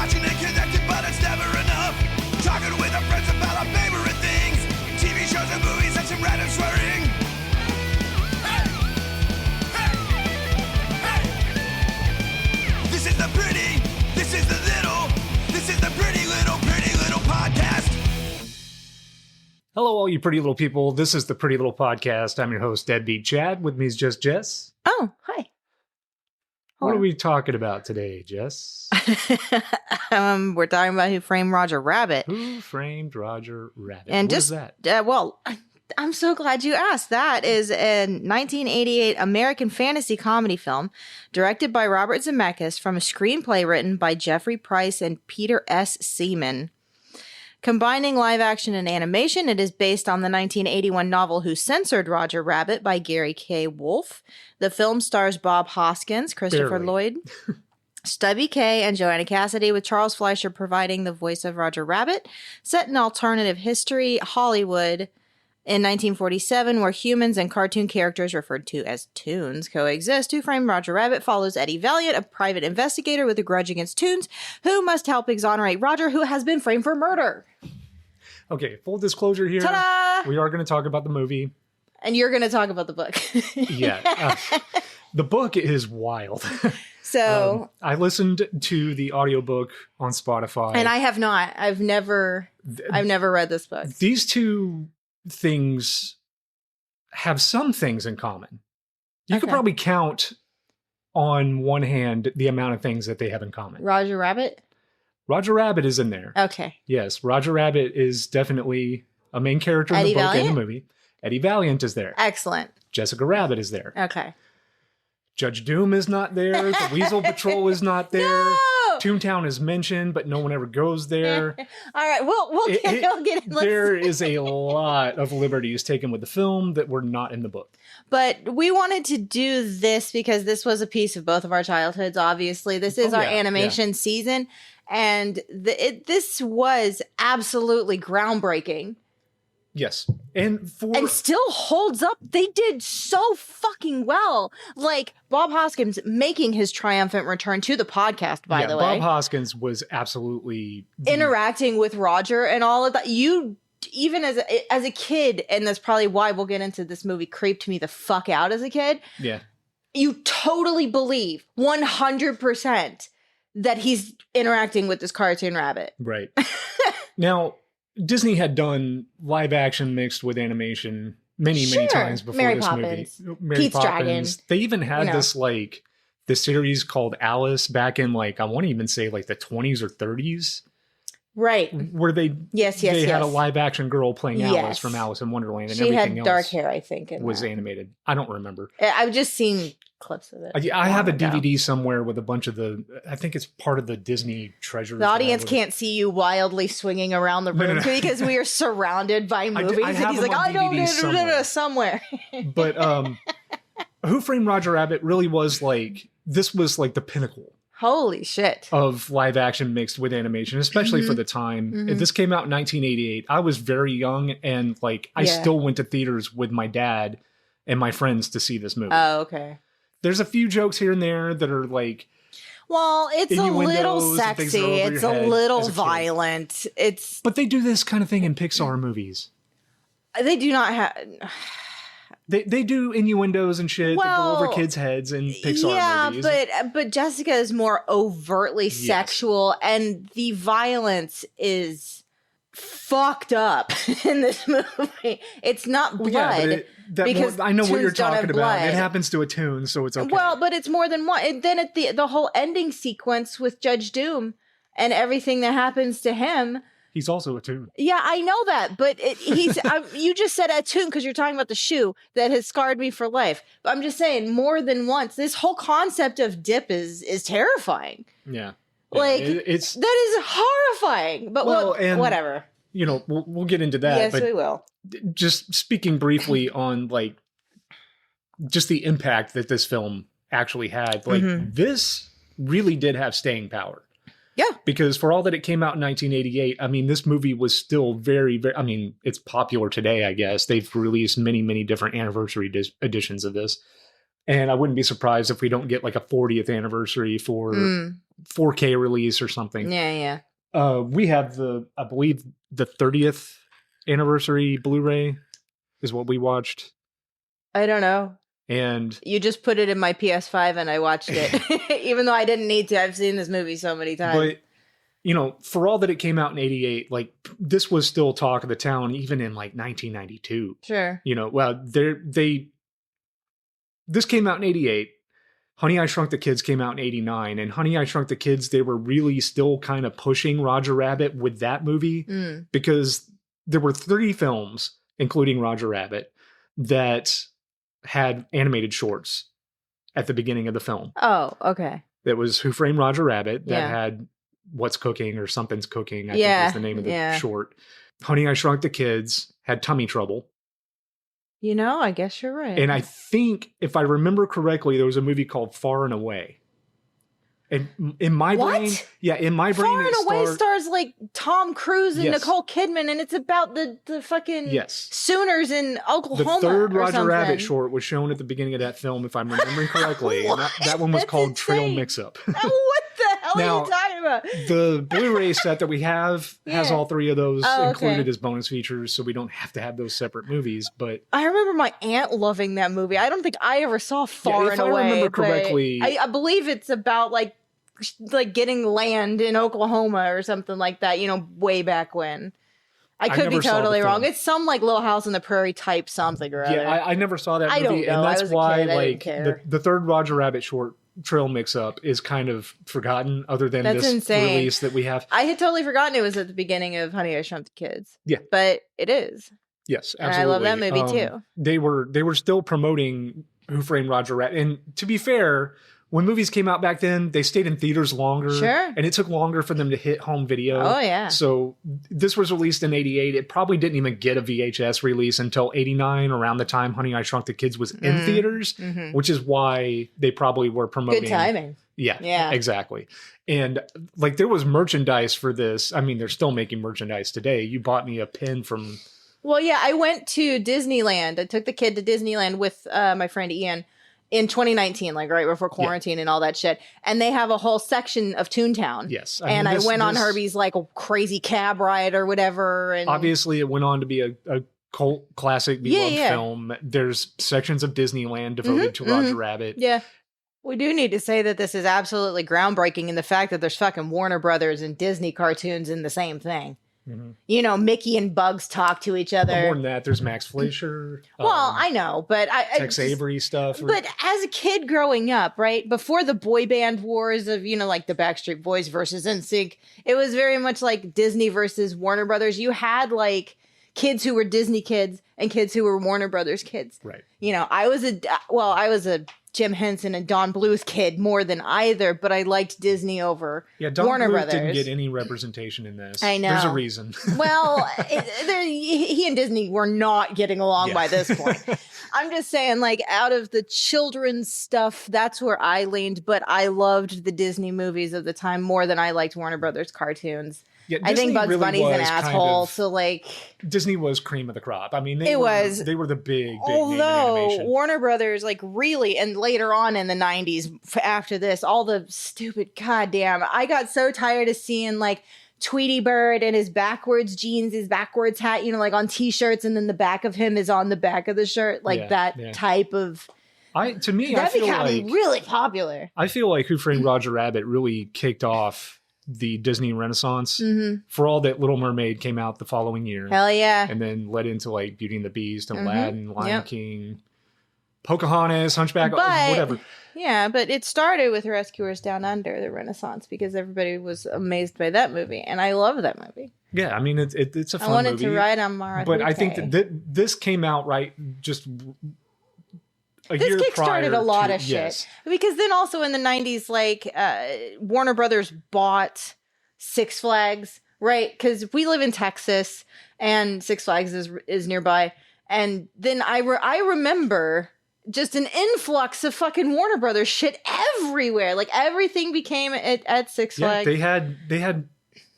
Watching and connected, but it's never enough. Talking with our friends about our favorite things. TV shows and movies and some random swearing. Hey! Hey! Hey! This is the pretty, this is the little, this is the pretty little podcast. Hello, all you pretty little people. This is the Pretty Little Podcast. I'm your host, Deadbeat Chad. With me is just Jess. Oh, hi. What are we talking about today, Jess? We're talking about Who Framed Roger Rabbit. Who Framed Roger Rabbit? And what just, is that? I'm so glad you asked. That is a 1988 American fantasy comedy film directed by Robert Zemeckis from a screenplay written by Jeffrey Price and Peter S. Seaman. Combining live action and animation, it is based on the 1981 novel Who Censored Roger Rabbit by Gary K. Wolfe. The film stars Bob Hoskins, Christopher Barely. Lloyd, Stubby Kaye, and Joanna Cassidy, with Charles Fleischer providing the voice of Roger Rabbit. Set in alternative history Hollywood in 1947, where humans and cartoon characters referred to as toons coexist. Who Framed Roger Rabbit follows Eddie Valiant, a private investigator with a grudge against toons, who must help exonerate Roger, who has been framed for murder. Okay, full disclosure here. Ta-da! We are going to talk about the movie. And you're going to talk about the book. Yeah. The book is wild. So I listened to the audiobook on Spotify. and I have not. I've never read this book. These two things have some things in common. You could Okay. probably count on one hand the amount of things that they have in common. Roger Rabbit? Roger Rabbit is in there. Okay. Yes, Roger Rabbit is definitely a main character in Eddie the book Valiant? and the movie. Eddie Valiant is there. Excellent. Jessica Rabbit is there. Okay. Judge Doom is not there. The Weasel Patrol is not there. No! Toontown is mentioned, but no one ever goes there. All right. We'll get There is a lot of liberties taken with the film that were not in the book. But we wanted to do this because this was a piece of both of our childhoods, obviously. This is Oh, our yeah, animation season. And this was absolutely groundbreaking. Yes. And still holds up. They did so fucking well. Like, Bob Hoskins making his triumphant return to the podcast, by the way. Bob Hoskins was absolutely Interacting with Roger and all of that. You, even as a kid, and that's probably why we'll get into this movie, creeped me the fuck out as a kid. Yeah. You totally believe 100% that he's interacting with this cartoon rabbit. Right. Now, Disney had done live action mixed with animation many times before Mary this Poppins, movie. Mary Pete's Dragon. They even had this the series called Alice back in I want to even say the 20s or 30s. Right. Where they had a live action girl playing Alice from Alice in Wonderland, and she everything had dark else hair, I think, was animated. I don't remember. I've just seen clips of it. I have a long ago. DVD somewhere with a bunch of I think it's part of the Disney treasures. The audience can't see you wildly swinging around the room because we are surrounded by movies. I And have he's them like, on I don't DVD know somewhere. But Who Framed Roger Rabbit really was this was the pinnacle Holy shit. of live action mixed with animation, especially for the time. Mhm. This came out in 1988. I was very young, and I still went to theaters with my dad and my friends to see this movie. Oh, okay. There's a few jokes here and there that are Well, it's a little innuendos and things that are sexy. over It's your a head little as a kid. violent. But they do this kind of thing in Pixar movies. They do not have. They do innuendos and shit that go over kids' heads in Pixar movies. but Jessica is more overtly sexual, and the violence is fucked up in this movie. It's not blood. Because I know what you're toons don't have talking about. blood. It happens to a toon, so it's okay. Well, but it's more than one. And then at the whole ending sequence with Judge Doom and everything that happens to him. He's also a toon. Yeah, I know that, but he's. You just said a toon because you're talking about the shoe that has scarred me for life. But I'm just saying, more than once, this whole concept of dip is terrifying. Yeah, it's that is horrifying. But whatever. You know, we'll get into that. Yes, but we will. Just speaking briefly on just the impact that this film actually had. This really did have staying power. Yeah. Because for all that it came out in 1988, I mean, this movie was still very, very, I mean, it's popular today, I guess. They've released many, many different anniversary editions of this. And I wouldn't be surprised if we don't get like a 40th anniversary for 4K release or something. Yeah, yeah. We have I believe the 30th anniversary Blu-ray is what we watched. I don't know. And you just put it in my PS5 and I watched it, even though I didn't need to. I've seen this movie so many times. But, you know, for all that it came out in 88, like this was still talk of the town, even in like 1992. Sure. You know, well, this came out in 88. Honey, I Shrunk the Kids came out in 89. And Honey, I Shrunk the Kids, they were really still kind of pushing Roger Rabbit with that movie because there were 3 films, including Roger Rabbit, that had animated shorts at the beginning of the film. Oh, okay. That was Who Framed Roger Rabbit that had What's Cooking or Something's Cooking, I think was the name of the short. Honey, I Shrunk the Kids had Tummy Trouble. You know, I guess you're right. And I think, if I remember correctly, there was a movie called Far and Away. And in my brain, Far and Away stars like Tom Cruise and Nicole Kidman, and it's about the fucking Sooners in Oklahoma. The third Roger Rabbit short was shown at the beginning of that film, if I'm remembering correctly. And that one was called Trail Mix-Up. What the hell are you talking about? The Blu-ray set that we have has all 3 of those included as bonus features, so we don't have to have those separate movies. But I remember my aunt loving that movie. I don't think I ever saw Far and Away. If I remember correctly, I believe it's about like getting land in Oklahoma or something like that, you know, way back when. I could be totally wrong. It's some like Little House on the Prairie type something or other. Yeah, I never saw that movie. I don't know. And that's I was why a kid. like the third Roger Rabbit short, Trail Mix-Up, is kind of forgotten other than this release that we have. I had totally forgotten it was at the beginning of Honey, I Shrunk the Kids. Yeah. But it is. Yes, absolutely. And I love that movie too. They were still promoting Who Framed Roger Rabbit. And to be fair, when movies came out back then, they stayed in theaters longer. Sure. And it took longer for them to hit home video. Oh, yeah. So this was released in 88. It probably didn't even get a VHS release until 89, around the time Honey, I Shrunk the Kids was in theaters, which is why they probably were promoting. Good timing. Yeah, exactly. And like there was merchandise for this. I mean, they're still making merchandise today. You bought me a pin from... Well, yeah, I went to Disneyland. I took the kid to Disneyland with my friend Ian in 2019, like right before quarantine and all that shit. And they have a whole section of Toontown. Yes. I went on Herbie's like a crazy cab ride or whatever. And obviously it went on to be a cult classic beloved film. There's sections of Disneyland devoted to Roger Rabbit. Yeah. We do need to say that this is absolutely groundbreaking in the fact that there's fucking Warner Brothers and Disney cartoons in the same thing. You know, Mickey and Bugs talk to each other. More than that, there's Max Fleischer. Well, I know, but Tex Avery stuff. But as a kid growing up, right, before the boy band wars of, you know, like the Backstreet Boys versus NSYNC, it was very much like Disney versus Warner Brothers. You had like kids who were Disney kids and kids who were Warner Brothers kids. Right. You know, I was a Jim Henson and Don Bluth kid more than either, but I liked Disney over Warner Brothers. Didn't get any representation in this. I know. There's a reason. Well, he and Disney were not getting along by this point. I'm just saying, like, out of the children's stuff, that's where I leaned, but I loved the Disney movies of the time more than I liked Warner Brothers cartoons. Yeah, I think Bugs Bunny's an asshole, so like Disney was cream of the crop. I mean, they were the big name in animation. Warner Brothers, like really, and later on in the 90s, after this, all the stupid goddamn. I got so tired of seeing like Tweety Bird and his backwards jeans, his backwards hat, you know, like on T-shirts, and then the back of him is on the back of the shirt, like type of. To me, that I feel became like really popular. I feel like Who Framed Roger Rabbit really kicked off the Disney Renaissance. For all that Little Mermaid came out the following year. Hell yeah. And then led into like Beauty and the Beast and Aladdin, Lion King, Pocahontas, Hunchback, whatever. Yeah, but it started with Rescuers Down Under, the Renaissance, because everybody was amazed by that movie. And I love that movie. Yeah, I mean, it's a fun movie. I wanted to ride on Mara. But I think that this came out just a year prior. This kickstarted a lot of shit. Because then also in the 90s, like, Warner Brothers bought Six Flags, right? Because we live in Texas, and Six Flags is nearby. And then I remember just an influx of fucking Warner Brothers shit everywhere. Like, everything became at Six Flags. They had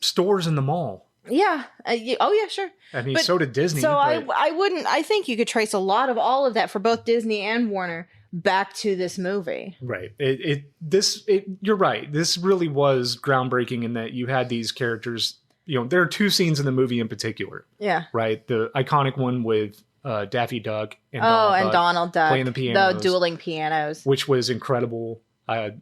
stores in the mall. Yeah. Oh, yeah, sure. I mean, so did Disney. So I think you could trace a lot of all of that for both Disney and Warner back to this movie. Right. You're right. This really was groundbreaking in that you had these characters. You know, there are 2 scenes in the movie in particular. Yeah. Right. The iconic one with Daffy Duck and Donald Duck playing the pianos, the dueling pianos, which was incredible. And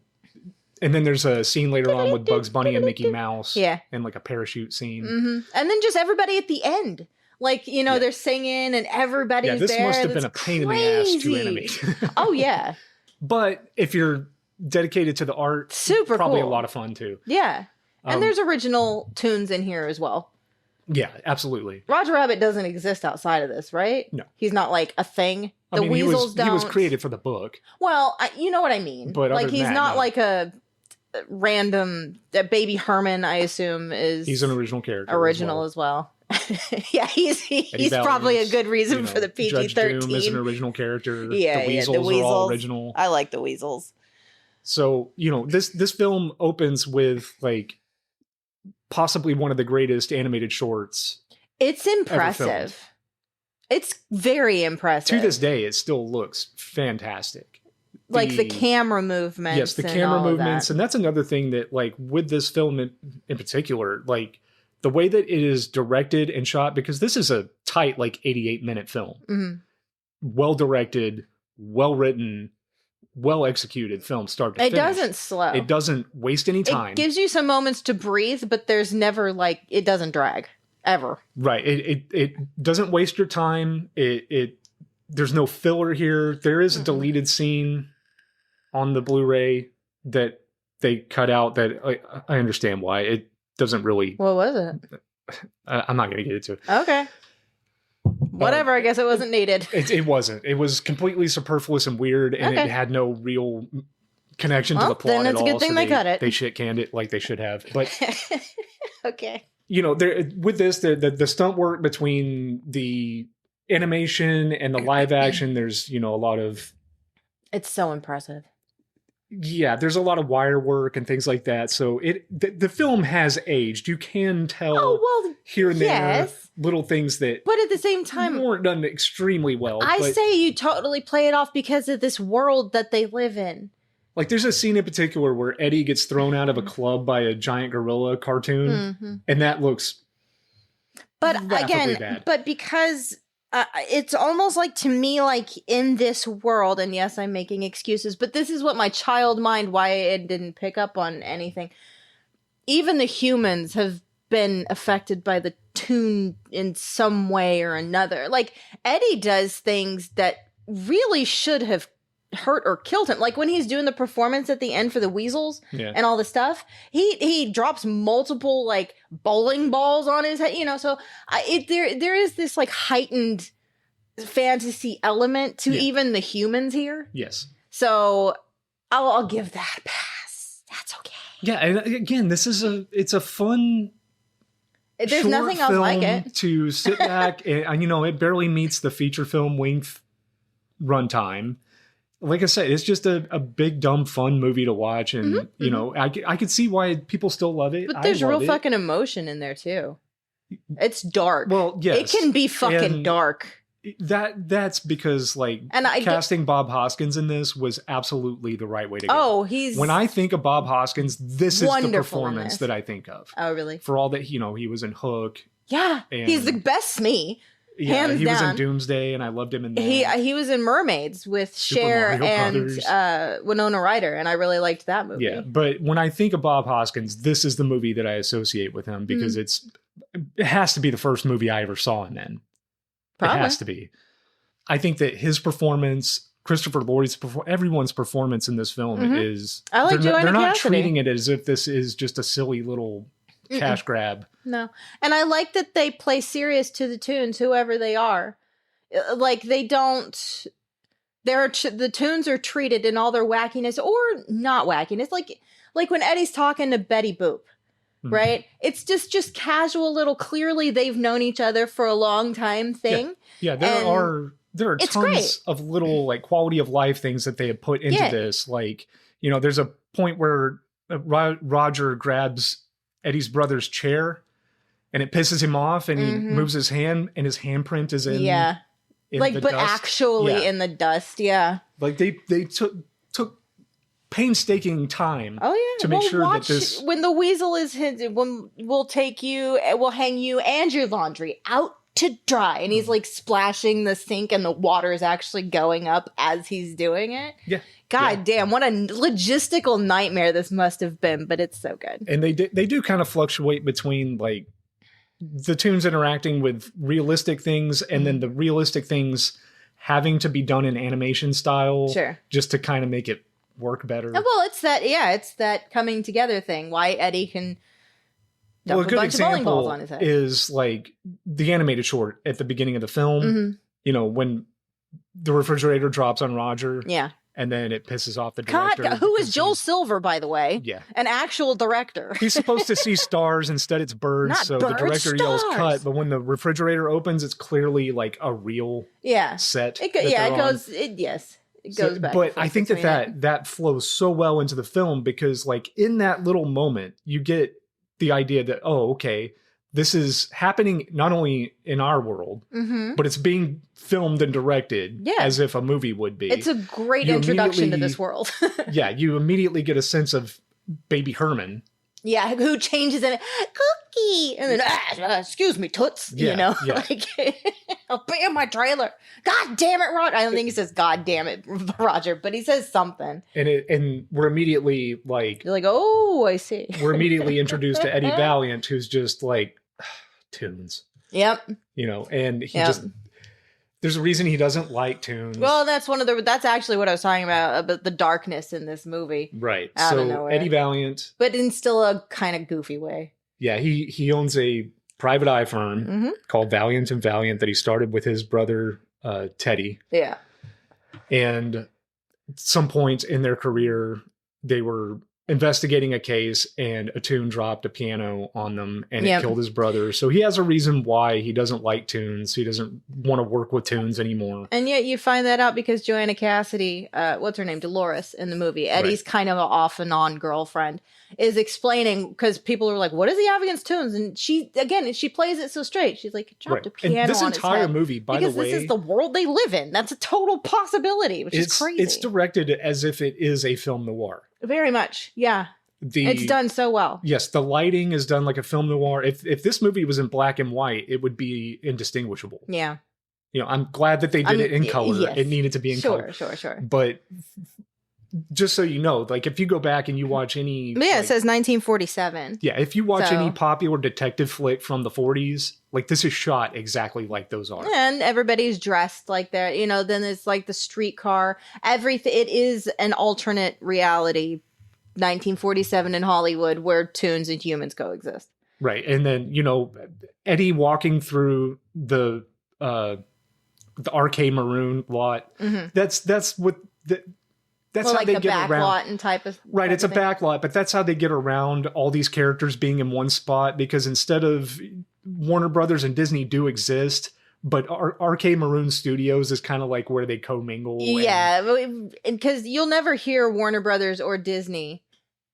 then there's a scene later on with Bugs Bunny and Mickey Mouse. Yeah. And like a parachute scene. Mm-hmm. And then just everybody at the end. Like, you know, they're singing and everybody's there. Yeah, this must have been a pain in the ass to animate. Oh, yeah. But if you're dedicated to the art, super probably cool. a lot of fun too. Yeah. And there's original tunes in here as well. Yeah, absolutely. Roger Rabbit doesn't exist outside of this, right? No. He's not like a thing. I mean, Weasels don't. He was created for the book. Well, you know what I mean. But like, other he's than that, not no. like a random Baby Herman, I assume, is. He's an original character. Original as well. Yeah, he's probably a good reason for the PG-13. Judge Doom is an original character. Yeah, the Weasels, the Weasels are all original. I like the Weasels. So, you know, this film opens with like possibly one of the greatest animated shorts. It's impressive. It's very impressive. To this day, it still looks fantastic. Like the camera movements. Yes, the camera movements. And that's another thing that, like, with this film in particular, like, the way that it is directed and shot, because this is a tight, like, 88-minute film. Mm-hmm. Well-directed, well-written, well-executed film, start to finish. It doesn't slow. It doesn't waste any time. It gives you some moments to breathe, but there's never, like, it doesn't drag. Ever. Right. It doesn't waste your time. There's no filler here. There is a deleted scene on the Blu-ray that they cut out that I understand why. It doesn't really. What was it? I'm not going to get into it. Okay. Whatever. I guess it wasn't needed. It wasn't. It was completely superfluous and weird, and it had no real connection to the plot then it's at all. a good thing they cut it. They shit canned it like they should have. But okay. You know, with this, the stunt work between the animation and the live action, there's, you know, a lot of. It's so impressive. Yeah, there's a lot of wire work and things like that. So the film has aged. You can tell here and there little things that. But at the same time, weren't done extremely well. I say you totally play it off because of this world that they live in. Like, there's a scene in particular where Eddie gets thrown out of a club by a giant gorilla cartoon, and that looks. But again, bad. But because it's almost like, to me, like, in this world, and yes, I'm making excuses, but this is what my child mind, why it didn't pick up on anything. Even the humans have been affected by the tune in some way or another. Like, Eddie does things that really should have hurt or killed him. Like when he's doing the performance at the end for the Weasels and all the stuff, he drops multiple like bowling balls on his head, you know. So there is this like heightened fantasy element to even the humans here. Yes. So I'll give that a pass. That's okay. Yeah, and again, it's a fun. There's nothing else like it to sit back and you know, it barely meets the feature film length runtime. Like I said, it's just a big, dumb, fun movie to watch. And, you know, I could see why people still love it. But there's real fucking emotion in there, too. It's dark. Well, yes. It can be fucking dark. That's because, like, casting Bob Hoskins in this was absolutely the right way to go. Oh, when I think of Bob Hoskins, this is the performance that I think of. Oh, really? For all that, you know, he was in Hook. Yeah, he's the best Smee. Yeah, hands he down. was in Doomsday, and I loved him in that. He was in Mermaids with Cher and Winona Ryder, and I really liked that movie. Yeah, but when I think of Bob Hoskins, this is the movie that I associate with him because it has to be the first movie I ever saw him in. Probably. It has to be. I think that his performance, Christopher Lloyd's everyone's performance in this film is. I like they're not treating it as if this is just a silly little cash grab. No. And I like that they play serious to the tunes, whoever they are. Like, they don't... the tunes are treated in all their wackiness, or not wackiness. Like when Eddie's talking to Betty Boop, right? It's just casual little, clearly they've known each other for a long time thing. Yeah, there are tons of little, like, quality of life things that they have put into this. Like, you know, there's a point where Roger grabs Eddie's brother's chair and it pisses him off and he moves his hand and his handprint is in like, the but dust. actually in the dust. Yeah. Like they took painstaking time to make sure that this when the weasel is hit, when we'll hang you and your laundry out to dry, and he's like splashing the sink and the water is actually going up as he's doing it. Yeah. God damn, what a logistical nightmare this must have been, but it's so good. And they do kind of fluctuate between like the toons interacting with realistic things and then the realistic things having to be done in animation style, Sure, just to kind of make it work better. Well, it's that coming together thing. Why Eddie can dump a good bunch of bowling balls example on his head. is like the animated short at the beginning of the film. Mm-hmm. You know, when the refrigerator drops on Roger. Yeah. And then it pisses off the director. God, who is Joel Silver, by the way? Yeah. An actual director. He's supposed to see stars, instead it's birds. Not so birds, the director yells stars. cut, but when the refrigerator opens, it's clearly like a real set. It goes back. But I think that flows so well into the film because like in that little moment, you get the idea that, oh, okay, this is happening not only in our world, but it's being filmed and directed as if a movie would be. It's a great introduction to this world. Yeah, you immediately get a sense of Baby Herman. Yeah, who changes in Cookie, and then excuse me, Toots. Like I'll be in my trailer. God damn it, Roger! I don't think he says "God damn it, Roger," but he says something. And we're immediately like, you're like, oh, I see. We're immediately introduced to Eddie Valiant, who's just like tunes. Yep. And he just. There's a reason he doesn't like tunes. Well, that's actually what I was talking about the darkness in this movie. Right. Out of nowhere. Eddie Valiant. But in still a kind of goofy way. Yeah, he owns a private eye firm called Valiant and Valiant that he started with his brother, Teddy. Yeah. And at some point in their career, they were investigating a case and a tune dropped a piano on them and it killed his brother. So he has a reason why he doesn't like tunes. He doesn't want to work with tunes anymore. And yet you find that out because Joanna Cassidy, what's her name? Dolores in the movie. Eddie's kind of an off and on girlfriend is explaining because people are like, what does he have against tunes? And she plays it so straight. She's like, dropped a piano and this on his entire head. movie, by the way. Because this is the world they live in. That's a total possibility, which is crazy. It's directed as if it is a film noir. Very much, yeah. It's done so well. Yes, the lighting is done like a film noir. If this movie was in black and white, it would be indistinguishable. Yeah. I'm glad that they did it in color. Yes. It needed to be in color. Sure. But just so you know, like if you go back and you watch any... It says 1947. Yeah, if you watch any popular detective flick from the 40s, like this is shot exactly like those are. And everybody's dressed like that. Then it's like the streetcar. Everything. It is an alternate reality, 1947 in Hollywood, where tunes and humans coexist. Right. And then, Eddie walking through the RK Maroon lot. Mm-hmm. That's what... That's how they get around. Lot and type of right. It's a back lot, but that's how they get around all these characters being in one spot because instead of Warner Brothers and Disney do exist, but RK Maroon Studios is kind of like where they commingle. Yeah, because you'll never hear Warner Brothers or Disney.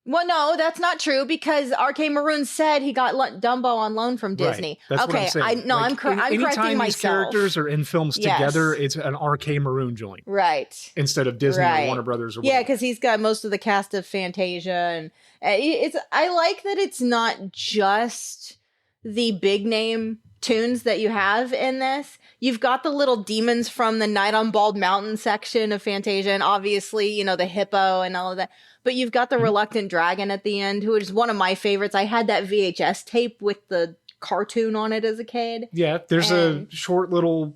Well, no, that's not true because RK Maroon said he got Dumbo on loan from Disney. Right. That's what I'm saying. I'm correcting myself. Anytime these characters are in films together, it's an RK Maroon joint. Right. Instead of Disney or Warner Brothers or whatever. Yeah, because he's got most of the cast of Fantasia. And I like that it's not just the big name tunes that you have in this. You've got the little demons from the Night on Bald Mountain section of Fantasia, and obviously, the hippo and all of that. But you've got the reluctant dragon at the end, who is one of my favorites. I had that VHS tape with the cartoon on it as a kid. Yeah, there's a short little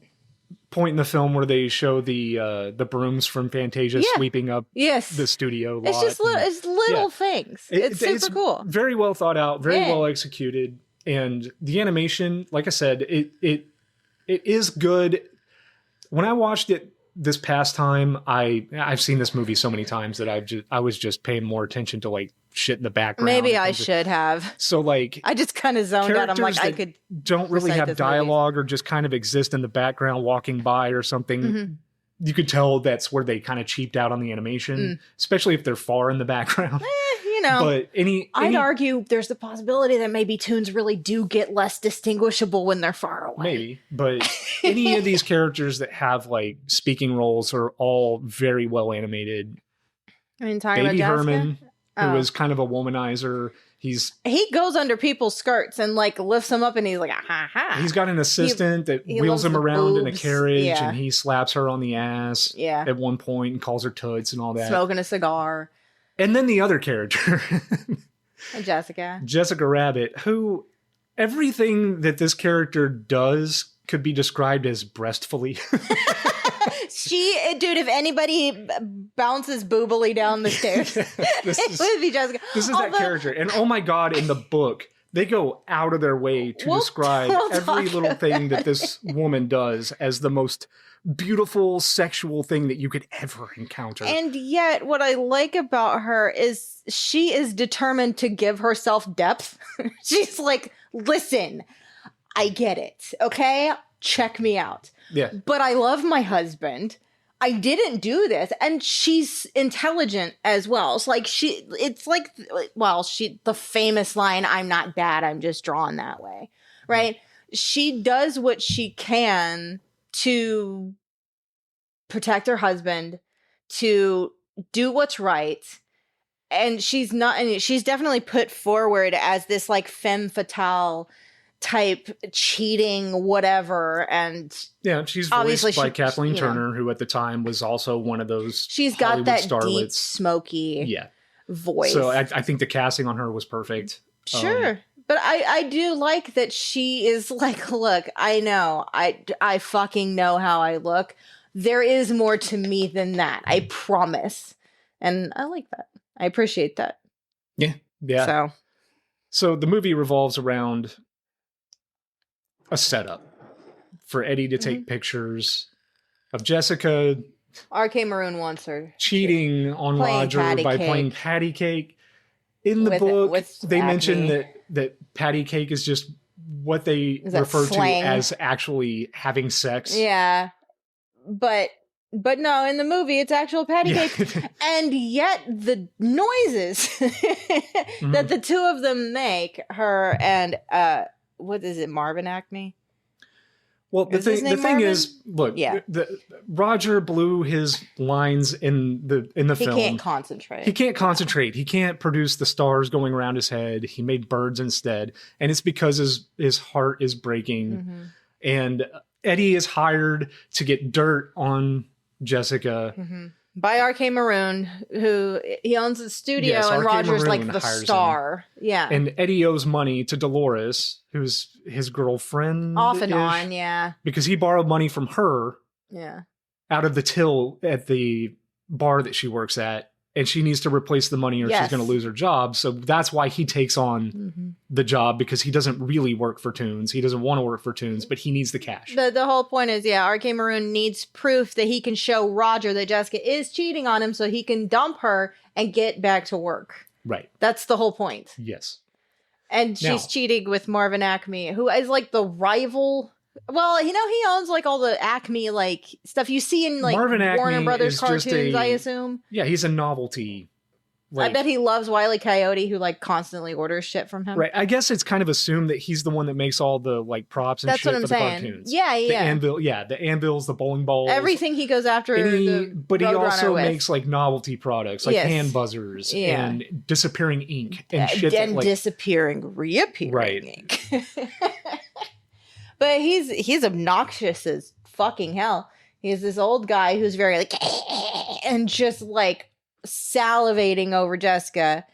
point in the film where they show the brooms from Fantasia sweeping up the studio lot. It's just little things. It's super cool. Very well thought out, very well executed. And the animation, like I said, it is good. When I watched it this past time, I've seen this movie so many times that I was just paying more attention to like shit in the background. Maybe I should have. So like I just kind of zoned out. I'm like I could don't really have dialogue or just kind of exist in the background walking by or something. Mm-hmm. You could tell that's where they kind of cheaped out on the animation, especially if they're far in the background. know, But I'd argue there's the possibility that maybe toons really do get less distinguishable when they're far away. Maybe, but any of these characters that have like speaking roles are all very well animated. I mean, talking Baby about Jessica? Herman, who is kind of a womanizer. He goes under people's skirts and like lifts them up, and he's like, ha ha. He's got an assistant that wheels him around in a carriage, and he slaps her on the ass at one point and calls her toots and all that. Smoking a cigar. And then the other character, Jessica Rabbit, who everything that this character does could be described as breastfully. Dude, if anybody bounces boobily down the stairs, it would be Jessica. This is that character. And oh my God, in the book, they go out of their way to describe every little thing that this woman does as the most beautiful sexual thing that you could ever encounter. And yet, what I like about her is she is determined to give herself depth. She's like, listen, I get it, okay? Check me out. Yeah. But I love my husband. I didn't do this. And she's intelligent as well. It's like the famous line, I'm not bad, I'm just drawn that way. Right? She does what she can to protect her husband, to do what's right. And she's definitely put forward as this like femme fatale type cheating whatever, and she's voiced by Kathleen Turner, who at the time was also one of those she's Hollywood got that starlets. deep smoky voice. So I think the casting on her was perfect. Sure. But I do like that she is like, look, I know I fucking know how I look. There is more to me than that, I promise. And I like that. I appreciate that. Yeah. So the movie revolves around a setup for Eddie to take pictures of Jessica. R.K. Maroon wants her cheating on Roger by playing patty cake. In the book, they mention that patty cake is just what they refer to as actually having sex. Yeah. But no, in the movie, it's actual patty cake. And yet the noises that the two of them make, her and, what is it, Marvin Acme? Well, the thing is, look, Roger blew his lines in the film. He can't concentrate. He can't produce the stars going around his head. He made birds instead. And it's because his heart is breaking. And Eddie is hired to get dirt on Jessica. By R.K. Maroon, who he owns the studio, and Roger's like the star. Him. Yeah. And Eddie owes money to Dolores, who's his girlfriend. Off and on, yeah. Because he borrowed money from her. Yeah. Out of the till at the bar that she works at. And she needs to replace the money or she's going to lose her job. So that's why he takes on the job, because he doesn't really work for Toons. He doesn't want to work for Toons, but he needs the cash. The whole point is, R.K. Maroon needs proof that he can show Roger that Jessica is cheating on him so he can dump her and get back to work. Right. That's the whole point. Yes. And she's cheating with Marvin Acme, who is like the rival. Well, he owns like all the Acme like stuff you see in like Warner Brothers cartoons, I assume. Yeah, he's a novelty. I bet he loves Wile E. Coyote, who like constantly orders shit from him. Right. I guess it's kind of assumed that he's the one that makes all the like props and shit for the cartoons. Yeah. The anvil, the anvils, the bowling balls. Everything he goes after. But he also makes like novelty products, like hand buzzers and disappearing ink and shit. And disappearing, reappearing ink. But he's obnoxious as fucking hell. He's this old guy who's very like, and just like salivating over Jessica.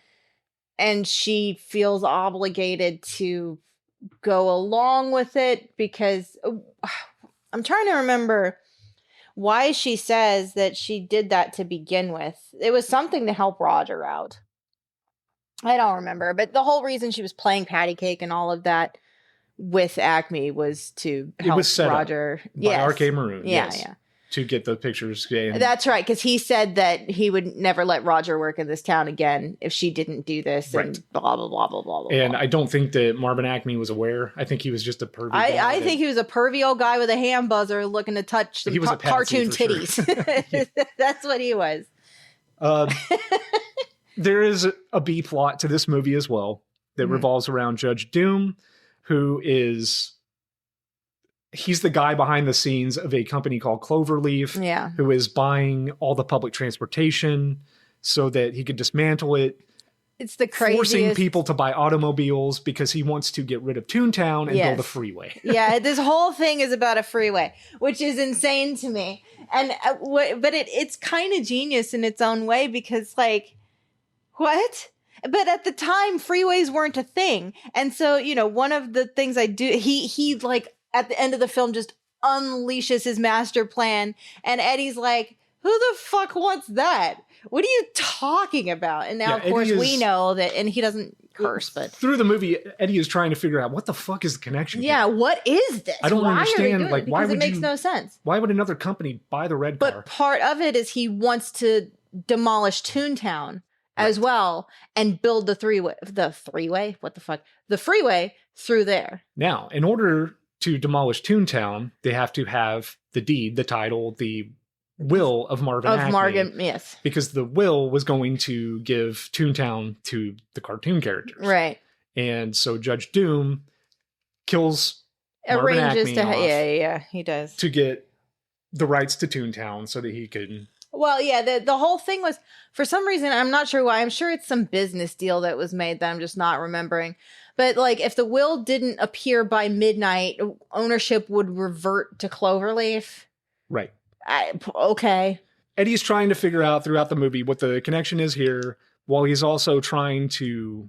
And she feels obligated to go along with it because I'm trying to remember why she says that she did that to begin with. It was something to help Roger out. I don't remember, but the whole reason she was playing patty cake and all of that with Acme was to help Roger. By R.K. Maroon. Yeah. To get the pictures. That's right, because he said that he would never let Roger work in this town again if she didn't do this and blah, blah, blah, blah, blah, blah. And I don't think that Marvin Acme was aware. I think he was just a pervy guy. I think he was a pervy old guy with a hand buzzer looking to touch some cartoon titties. Sure. That's what he was. There is a B plot to this movie as well that revolves around Judge Doom, who is... He's the guy behind the scenes of a company called Cloverleaf, Yeah. who is buying all the public transportation so that he could dismantle it. It's the craziest. Forcing people to buy automobiles because he wants to get rid of Toontown and build a freeway. Yeah, this whole thing is about a freeway, which is insane to me. And but it's kind of genius in its own way because, like, what? But at the time, freeways weren't a thing. And so, you know, one of the things I do, he like, at the end of the film just unleashes his master plan. And Eddie's like, who the fuck wants that? What are you talking about? And now, of course, we know that, and he doesn't curse, but... Through the movie, Eddie is trying to figure out, what the fuck is the connection Yeah, here? what is this? I don't why understand. Are they doing like, it? why Because would it makes no sense. Why would another company buy the red car? But part of it is he wants to demolish Toontown as well and build the freeway. What the fuck? The freeway through there. Now, in order to demolish Toontown, they have to have the deed, the title, the will of Marvin Acme. Yes. Because the will was going to give Toontown to the cartoon characters. Right. And so Judge Doom kills Arranges Marvin to... Acme Yeah, he does. to get the rights to Toontown so that he could... Well, yeah, the whole thing was, for some reason, I'm not sure why, I'm sure it's some business deal that was made that I'm just not remembering. But, like, if the will didn't appear by midnight, ownership would revert to Cloverleaf. Right. Okay. Eddie's trying to figure out throughout the movie what the connection is here, while he's also trying to...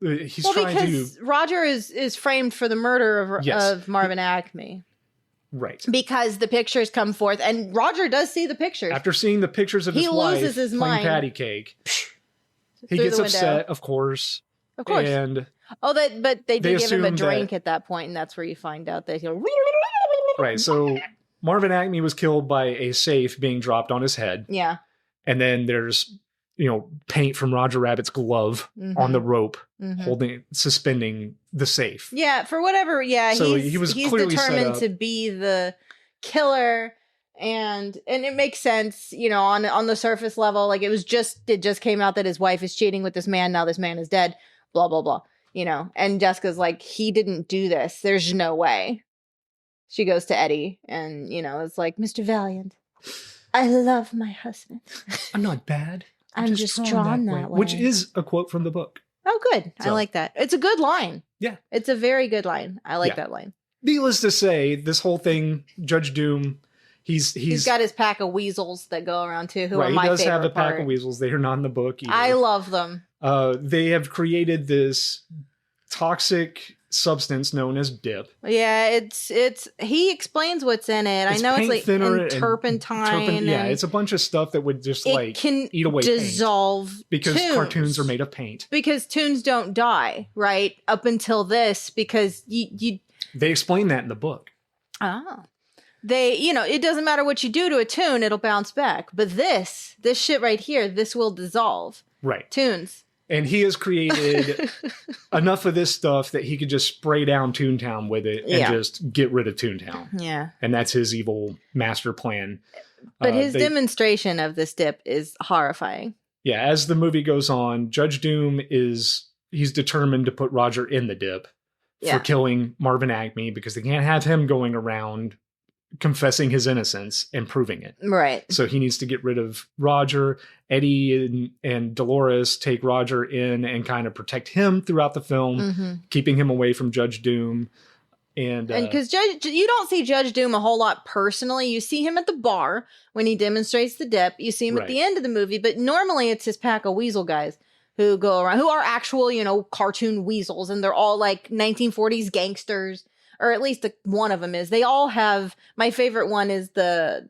because Roger is framed for the murder of Marvin Acme. Right. Because the pictures come forth, and Roger does see the pictures. After seeing the pictures of his wife his playing mind. patty cake, he gets upset, of course. Of course. And but they did give him a drink that, at that point, and that's where you find out that he'll... Right, so Marvin Acme was killed by a safe being dropped on his head. Yeah. And then there's, paint from Roger Rabbit's glove on the rope, suspending the safe. Yeah, for whatever, so he's determined to be the killer, and it makes sense, on the surface level. Like, it just came out that his wife is cheating with this man, now this man is dead, blah, blah, blah. And Jessica's like, he didn't do this. There's no way. She goes to Eddie, and, it's like, Mr. Valiant, I love my husband. I'm not bad. I'm just drawn that way. Which is a quote from the book. Oh, good. So, I like that. It's a good line. Yeah. It's a very good line. I like that line. Needless to say, this whole thing, Judge Doom, he's got his pack of weasels that go around too, who are my favorite part. He does have a pack of weasels. They are not in the book either. I love them. They have created this toxic substance known as dip. Yeah, it's he explains what's in it. I know it's like turpentine. Yeah, it's a bunch of stuff that would just eat away dissolve paint. Because tunes. Cartoons are made of paint. Because tunes don't die, right? Up until this, because you they explain that in the book. Oh. They, it doesn't matter what you do to a tune, it'll bounce back. But this shit right here, this will dissolve. Right. Tunes. And he has created enough of this stuff that he could just spray down Toontown with it and just get rid of Toontown. Yeah. And that's his evil master plan. But his demonstration of this dip is horrifying. Yeah, as the movie goes on, Judge Doom he's determined to put Roger in the dip for killing Marvin Acme because they can't have him going around confessing his innocence and proving it. Right. So he needs to get rid of Roger. Eddie and Dolores take Roger in and kind of protect him throughout the film, keeping him away from Judge Doom. And because you don't see Judge Doom a whole lot personally. You see him at the bar when he demonstrates the dip. You see him at the end of the movie, but normally it's his pack of weasel guys who go around, who are actual, cartoon weasels, and they're all like 1940s gangsters. Or at least one of them is. They all have. My favorite one is the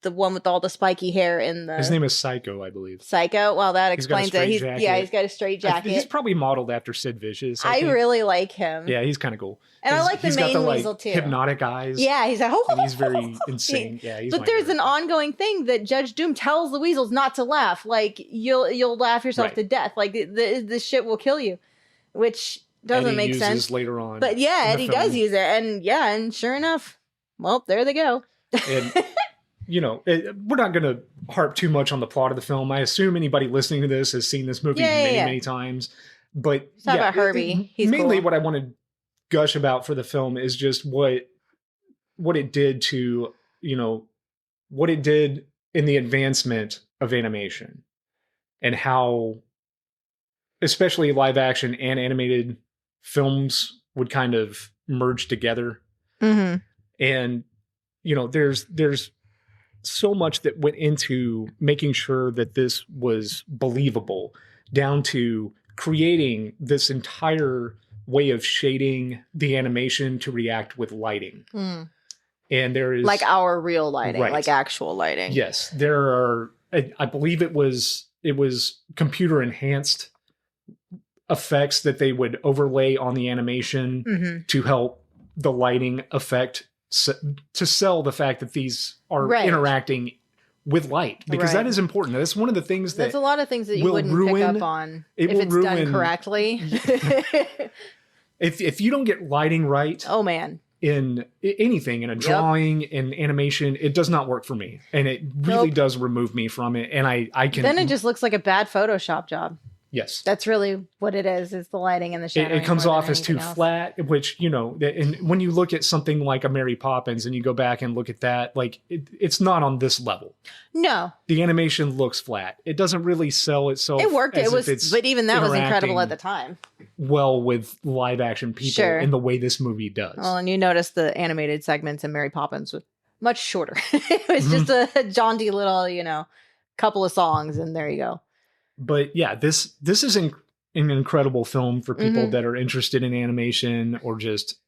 one with all the spiky hair in the. His name is Psycho, I believe. Psycho. Well, that explains it. He's got a straight jacket. He's probably modeled after Sid Vicious. I really like him. Yeah, he's kind of cool. And I like the main weasel too. Hypnotic eyes. Yeah, he's like, and he's very insane. Yeah, but there's an ongoing thing that Judge Doom tells the weasels not to laugh. Like you'll laugh yourself to death. Like this shit will kill you, which. Doesn't Eddie make uses sense later on. But yeah, Eddie does use it. And sure enough, well, there they go. And we're not going to harp too much on the plot of the film. I assume anybody listening to this has seen this movie many times. But it's not about Herbie. He's mainly cool. what I want to gush about for the film is just what it did to, what it did in the advancement of animation and how, especially live action and animated films would kind of merge together. Mm-hmm. And, there's so much that went into making sure that this was believable, down to creating this entire way of shading the animation to react with lighting. Mm. And there is like our real lighting, right. like actual lighting. Yes, there are. I believe it was computer enhanced effects that they would overlay on the animation to help the lighting effect to sell the fact that these are interacting with light, because that is important. That's one of the things that there's a lot of things that you wouldn't pick up on if it's done correctly. If you don't get lighting right, oh man, in anything, in a drawing, in animation, it does not work for me, and it really does remove me from it. And I can then it just looks like a bad Photoshop job. Yes, that's really what it is the lighting and the shadowing. It comes off as too flat, which, and when you look at something like a Mary Poppins and you go back and look at that, like it's not on this level. No, the animation looks flat. It doesn't really sell itself. It worked. But even that was incredible at the time. Well, with live action people in the way this movie does. Well, and you notice the animated segments in Mary Poppins were much shorter. It was just a jaunty little, couple of songs, and there you go. But yeah, this is an incredible film for people that are interested in animation, or just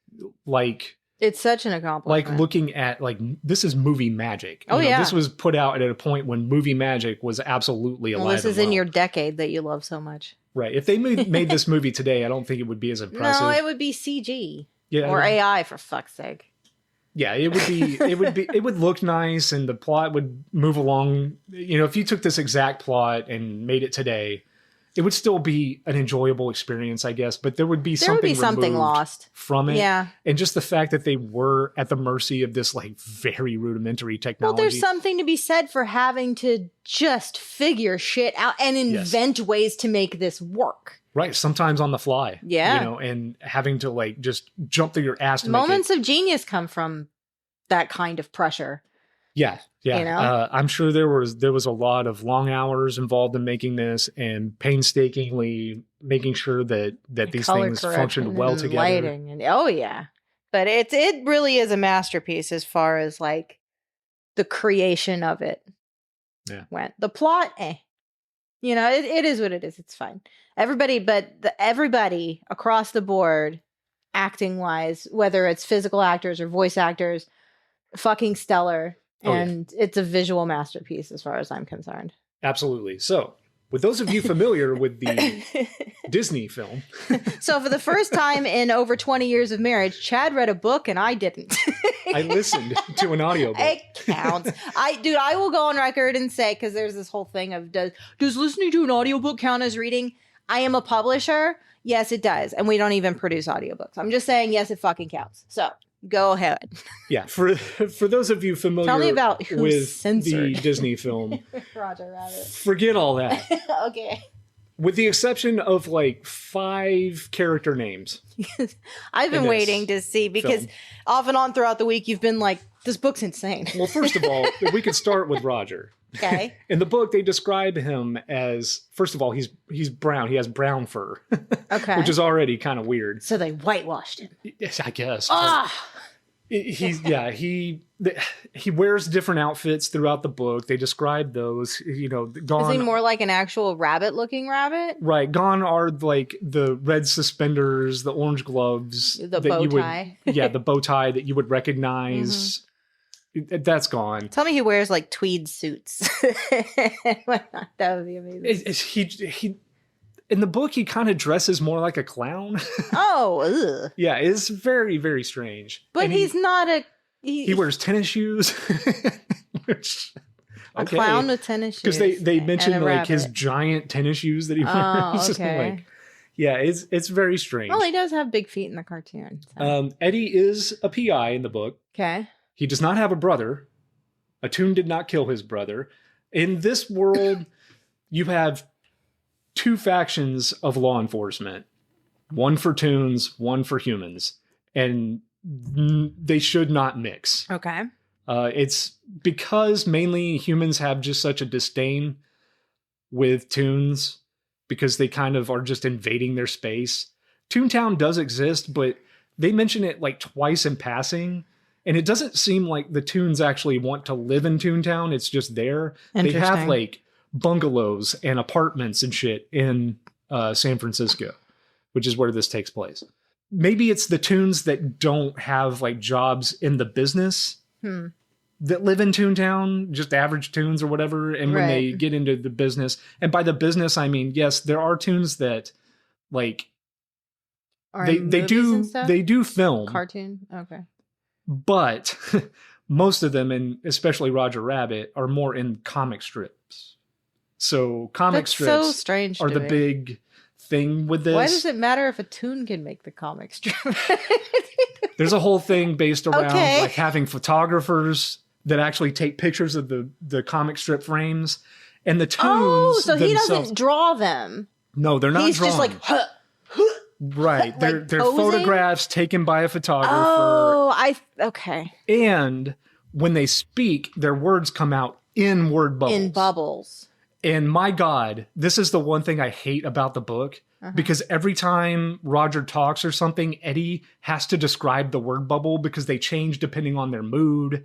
like, it's such an accomplishment. Like looking at this is movie magic. This was put out at a point when movie magic was absolutely alive. This is in your decade that you love so much. Right. If they made this movie today, I don't think it would be as impressive. No, it would be CG. Yeah, or AI, for fuck's sake. Yeah, it would look nice, and the plot would move along. If you took this exact plot and made it today, it would still be an enjoyable experience, I guess. But there would be something lost from it. Yeah. And just the fact that they were at the mercy of this very rudimentary technology. Well, there's something to be said for having to just figure shit out and invent ways to make this work. Right, sometimes on the fly. Yeah. And having to just jump through your ass to moments of genius come from that kind of pressure. Yeah. I'm sure there was a lot of long hours involved in making this, and painstakingly making sure that these things functioned well together. Lighting and but it really is a masterpiece as far as the creation of it went. The plot, it is what it is. It's fine. Everybody across the board, acting wise, whether it's physical actors or voice actors, fucking stellar. And it's a visual masterpiece as far as I'm concerned. Absolutely. So, with those of you familiar with the Disney film. So, for the first time in over 20 years of marriage, Chad read a book and I didn't. I listened to an audiobook. It counts. I will go on record and say, because there's this whole thing of, does listening to an audiobook count as reading? I am a publisher. Yes, it does. And we don't even produce audiobooks. I'm just saying, yes, it fucking counts. So, go ahead. Yeah, for those of you familiar with Censored. the Disney film, Roger Rabbit. Forget all that. Okay. With the exception of 5 character names. I've been waiting to see, because off and on throughout the week you've been like, this book's insane. Well, first of all, we could start with Roger. Okay. In the book, they describe him as, first of all, he's brown. He has brown fur. Okay. Which is already kind of weird. So they whitewashed him. Yes, I guess. Ah. He wears different outfits throughout the book. They describe those. Gone. Is he more like an actual rabbit-looking rabbit? Right. Gone are the red suspenders, the orange gloves, the bow tie. The bow tie that you would recognize. That's gone. Tell me he wears tweed suits. That would be amazing. He in the book, he kind of dresses more like a clown. Oh, ugh. Yeah, it's very, very strange. But and he's not a... He wears tennis shoes. A clown with tennis shoes. Because they mentioned his giant tennis shoes that he wears. Oh, okay. It's very strange. Well, he does have big feet in the cartoon. So. Eddie is a PI in the book. Okay. He does not have a brother. A Toon did not kill his brother. In this world, you have two factions of law enforcement. One for Toons, one for humans. And they should not mix. Okay. It's because mainly humans have just such a disdain with Toons because they kind of are just invading their space. Toontown does exist, but they mention it like twice in passing. And it doesn't seem like the Toons actually want to live in Toontown. It's just there. They have like bungalows and apartments and shit in San Francisco, which is where this takes place. Maybe it's the Toons that don't have like jobs in the business that live in Toontown, just average Toons or whatever. And when they get into the business, and by the business, I mean, yes, there are Toons that like they do film cartoon. Okay. But most of them, and especially Roger Rabbit, are more in comic strips. So comic strips so strange are the big thing with this. Why does it matter if a Toon can make the comic strip? There's a whole thing based around like having photographers that actually take pictures of the comic strip frames. And the Toons Oh, so he themselves, doesn't draw them. No, they're not He's drawn. just like, right. like they're posing? photographs taken by a photographer. Oh, okay. And when they speak, their words come out in word bubbles. In bubbles. And my God, this is the one thing I hate about the book. Because every time Roger talks or something, Eddie has to describe the word bubble because they change depending on their mood.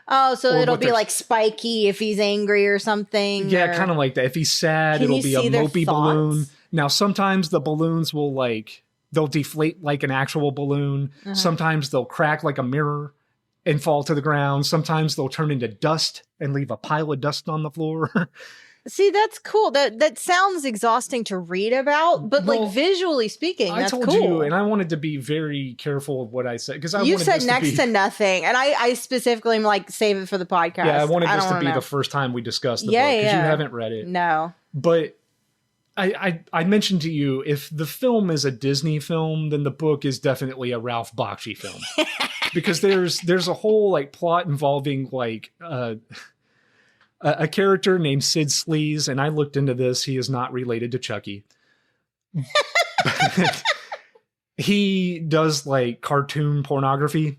Oh, so it'll be like spiky if he's angry or something. Yeah, kind of like that. If he's sad, it'll be a mopey balloon. Now, sometimes the balloons will they'll deflate like an actual balloon. Sometimes they'll crack like a mirror and fall to the ground. Sometimes they'll turn into dust and leave a pile of dust on the floor. See, that's cool. That sounds exhausting to read about, but like visually speaking, that's cool. I told you, and I wanted to be very careful of what I said because you said next to nothing, and I specifically am like save it for the podcast. Yeah, I wanted this to be the first time we discussed the book because you haven't read it. No, but I mentioned to you if the film is a Disney film, then the book is definitely a Ralph Bakshi film because there's a whole like plot involving like. A character named Sid Sleaze, and I looked into this. He is not related to Chucky. He does like cartoon pornography,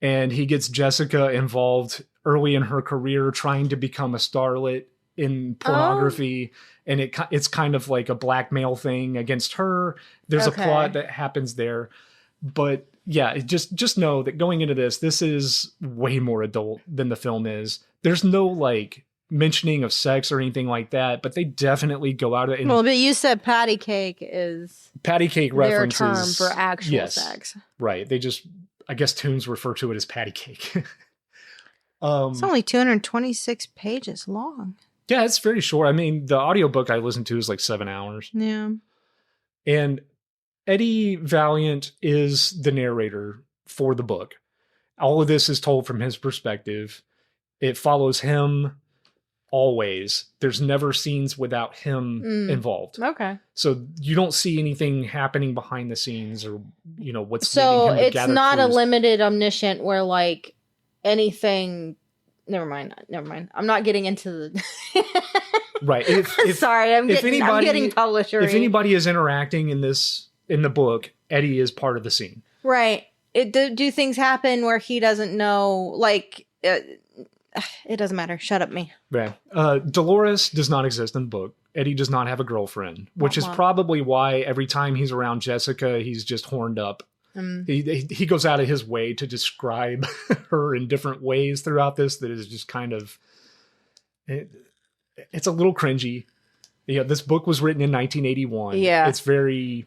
and he gets Jessica involved early in her career trying to become a starlet in pornography. And it's kind of like a blackmail thing against her. There's a plot that happens there. But yeah, just know that going into this is way more adult than the film is. There's no like mentioning of sex or anything like that, but they definitely go out of it. Well, but you said patty cake is patty cake their references term for actual sex. Right. They just, I guess Toons refer to it as patty cake. It's only 226 pages long. Yeah, it's very short. I mean, the audiobook I listened to is like 7 hours. Yeah. And Eddie Valiant is the narrator for the book. All of this is told from his perspective. It follows him always. There's never scenes without him involved. Okay. So you don't see anything happening behind the scenes or, what's so leading him to it's gather not clues. a limited omniscient where like anything. Never mind. I'm not getting into the. Right. Sorry, I'm getting publisher. If anybody is interacting in the book, Eddie is part of the scene. Right. Do things happen where he doesn't know? Like, it doesn't matter. Shut up, me. Right. Dolores does not exist in the book. Eddie does not have a girlfriend, which is probably why every time he's around Jessica, he's just horned up. He goes out of his way to describe her in different ways throughout this that is just kind of... It's a little cringy. This book was written in 1981. Yeah. It's very...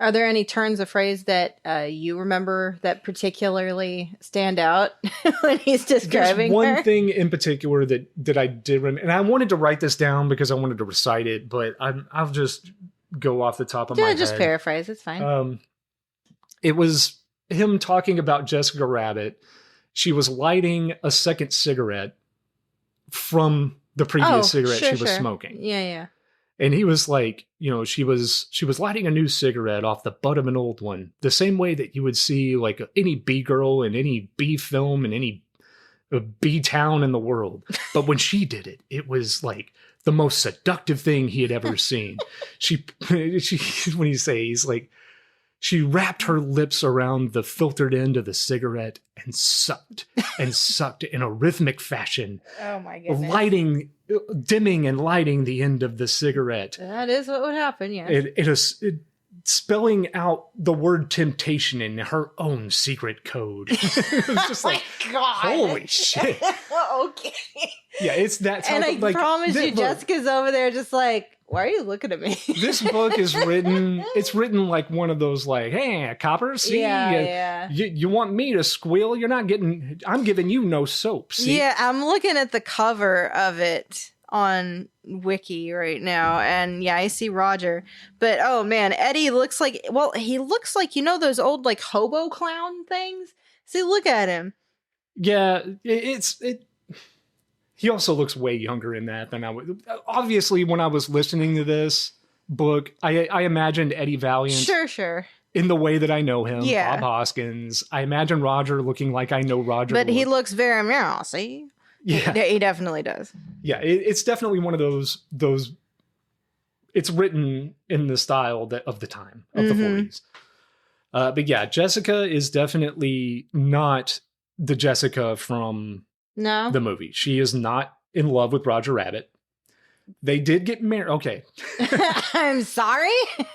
Are there any turns of phrase that you remember that particularly stand out when he's describing There's one her? thing in particular that I did remember, and I wanted to write this down because I wanted to recite it, but I'll just go off the top of my head. Just paraphrase. It's fine. It was him talking about Jessica Rabbit. She was lighting a second cigarette from the previous cigarette she was smoking. Yeah. And he was like, she was lighting a new cigarette off the butt of an old one, the same way that you would see like any B girl in any B film in any B-town in the world. But when she did it, it was like the most seductive thing he had ever seen. She when you say, he's like, she wrapped her lips around the filtered end of the cigarette and sucked in a rhythmic fashion. Oh my goodness. Dimming and lighting the end of the cigarette. That is what would happen, yeah. It spelling out the word temptation in her own secret code. It was just like, God. holy shit. Okay. Yeah, it's that type And of, I promise you, Jessica's over there just like, why are you looking at me? This book is written, it's written like one of those like, hey, copper, see? Yeah. You want me to squeal? I'm giving you no soap, see? Yeah, I'm looking at the cover of it on Wiki right now, and yeah, I see Roger. But oh man, Eddie looks like, well, he looks like, you know, those old like hobo clown things? See, look at him. Yeah, he also looks way younger in that than I would. Obviously, when I was listening to this book, I imagined Eddie Valiant. Sure. In the way that I know him, Yeah. Bob Hoskins. I imagine Roger looking like I know Roger. But he looks very meow, see? Yeah. He definitely does. Yeah, it's definitely one of those. It's written in the style of the time of the 40s. But yeah, Jessica is definitely not the Jessica from No. the movie. She is not in love with Roger Rabbit. They did get married. Okay. I'm sorry?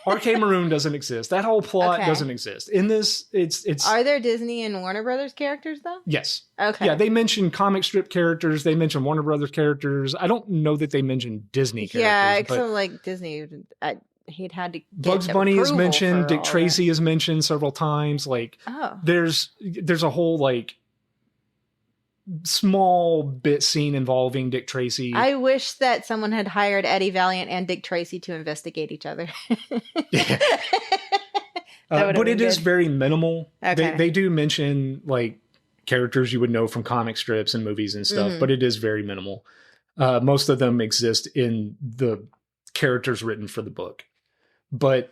R.K. Maroon doesn't exist. That whole plot Okay. doesn't exist. In this, it's Are there Disney and Warner Brothers characters though? yes. Okay. Yeah, they mention comic strip characters. They mention Warner Brothers characters. I don't know that they mention Disney characters. Yeah, but except like Disney, he'd had to get Bugs Bunny is approval mentioned. for Dick all Tracy is mentioned several times. Like that. Oh. there's a whole like small bit scene involving Dick Tracy. I wish that someone had hired Eddie Valiant and Dick Tracy to investigate each other. Yeah. That would've But been it is good. very minimal. Okay. They do mention like characters you would know from comic strips and movies and stuff, Mhm. but it is very minimal. Most of them exist in the characters written for the book. But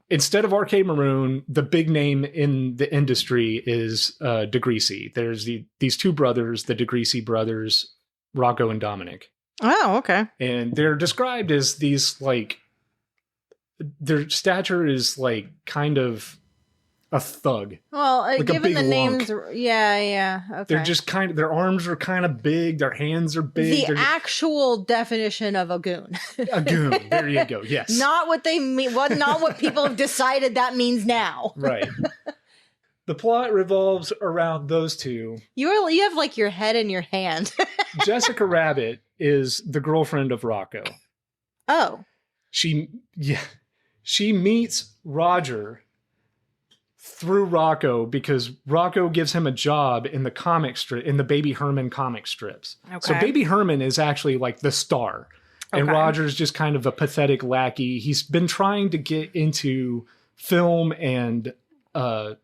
instead of R.K. Maroon, the big name in the industry is DeGreasy. There's these two brothers, the DeGreasy brothers, Rocco and Dominic. Oh, okay. And they're described as these like, their stature is like kind of a thug. Well, Like a given the big names, lunk. yeah, okay. They're just kind of, their arms are kind of big, their hands are big. the They're actual definition of a goon. a goon. There you go. Yes. Not what they mean. Not what people have decided that means now. Right. The plot revolves around those two. You have like your head in your hand. Jessica Rabbit is the girlfriend of Rocco. Oh. She meets Roger through Rocco because Rocco gives him a job in the comic strip, in the Baby Herman comic strips. So Okay. Baby Herman is actually like the star. And Okay. Roger's just kind of a pathetic lackey. He's been trying to get into film and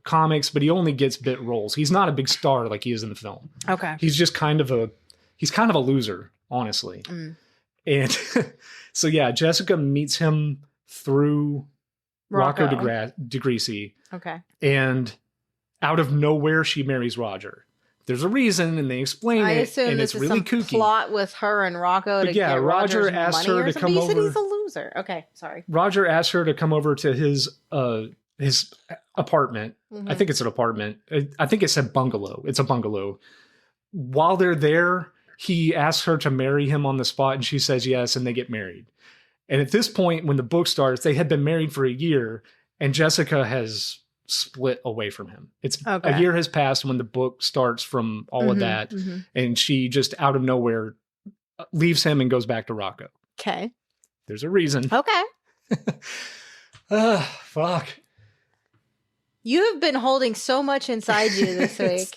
comics, but he only gets bit roles. He's not a big star like he is in the film. Okay. He's just kind of a loser, honestly. Mm. And so yeah, Jessica meets him through Rocco DeGreasy, Okay. and out of nowhere she marries Roger. There's a reason, and they explain I it, assume and this it's is really some kooky. plot with her and Rocco But to yeah, get Roger Roger's asked money her or to something. come You said over- he's a loser. Okay, sorry. Roger asked her to come over to his apartment. Mhm. I think it's an apartment. I think it said bungalow. It's a bungalow. While they're there, he asks her to marry him on the spot, and she says yes, and they get married. And at this point, when the book starts, they had been married for a year, and Jessica has split away from him. It's Okay. a year has passed when the book starts from all of Mhm, that, mhm. and she just out of nowhere leaves him and goes back to Rocco. Okay. There's a reason. Okay. Fuck. You have been holding so much inside you this week.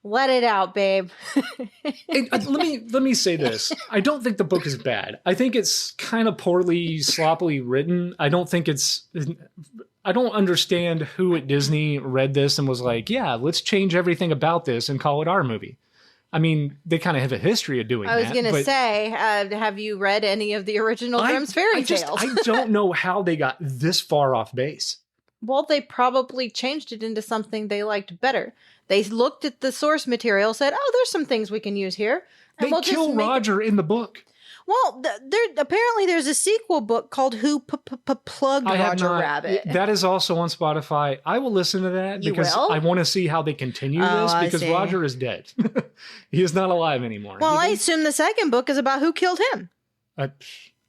Let it out, babe. And, let me say this. I don't think the book is bad. I think it's kind of poorly, sloppily written. I don't understand who at Disney read this and was like, yeah, let's change everything about this and call it our movie. I mean, they kind of have a history of doing I was that. going to but say, have you read any of the original Grimm's fairy tales? I don't know how they got this far off base. Well, they probably changed it into something they liked better. They looked at the source material, said, "Oh, there's some things we can use here." They we'll kill just make Roger in the book. Well, apparently there's a sequel book called "Who Plugged I have Roger not- Rabbit." That is also on Spotify. I will listen to that You because will? I want to see how they continue Oh, this I because see. Roger is dead. He is not alive anymore. Well, I He- assume the second book is about who killed him. I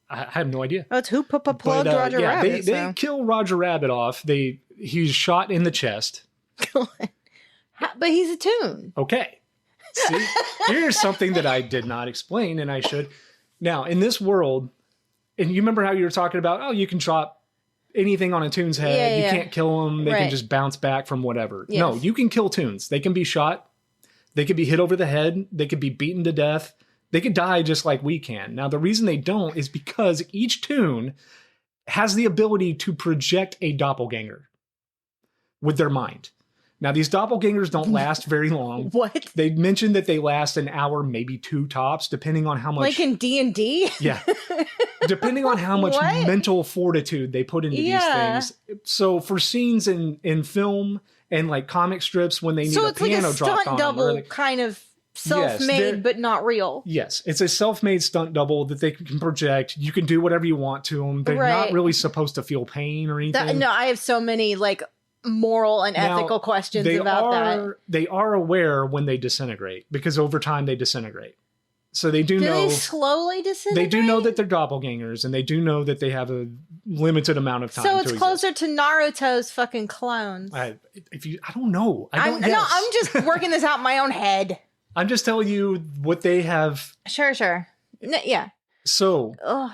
have no idea. Oh, it's "Who Plugged But, Roger yeah, Rabbit." they kill Roger Rabbit off. He's shot in the chest. But he's a toon. Okay. See, here's something that I did not explain, and I should. Now, in this world, and you remember how you were talking about, oh, you can drop anything on a toon's head. Yeah, you yeah. can't kill them. They Right. can just bounce back from whatever. Yes. No, you can kill toons. They can be shot. They could be hit over the head. They could be beaten to death. They could die just like we can. Now, the reason they don't is because each toon has the ability to project a doppelganger with their mind. Now, these doppelgangers don't last very long. What? They mentioned that they last an hour, maybe 2 tops, depending on how much. Like in D&D? Yeah. Depending on how much What? mental fortitude they put into Yeah. these things. So for scenes in film and like comic strips when they need So a it's like piano a dropped stunt on them, double or like- kind of they're- self-made, but not real. Yes, it's a self-made stunt double that they can project. You can do whatever you want to them. They're Right. not really supposed to feel pain or anything. No, I have so many like moral and Now, ethical questions about that. They are aware when they disintegrate because over time they disintegrate. So they do Do know they slowly disintegrate? they do know that they're doppelgangers and they do know that they have a limited amount of time. So it's to closer to Naruto's fucking clones. I don't know. I don't No, guess. I'm just working this out in my own head. I'm just telling you what they have. Sure. Yeah. So Ugh,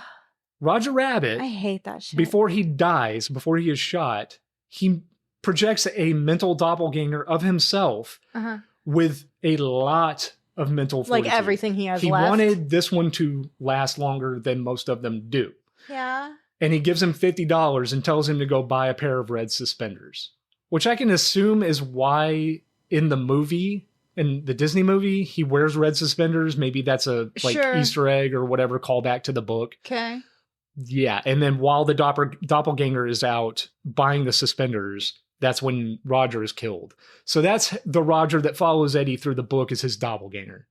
Roger Rabbit, I hate that shit. before he dies, before he is shot, he projects a mental doppelganger of himself Uh-huh. with a lot of mental Like fortitude. everything he has He left. wanted this one to last longer than most of them do. Yeah. And he gives him $50 and tells him to go buy a pair of red suspenders, which I can assume is why in the movie, in the Disney movie, he wears red suspenders. Maybe that's a Sure. Easter egg or whatever callback to the book. Okay. Yeah. And then while the doppelganger is out buying the suspenders, that's when Roger is killed. So that's the Roger that follows Eddie through the book is his doppelganger.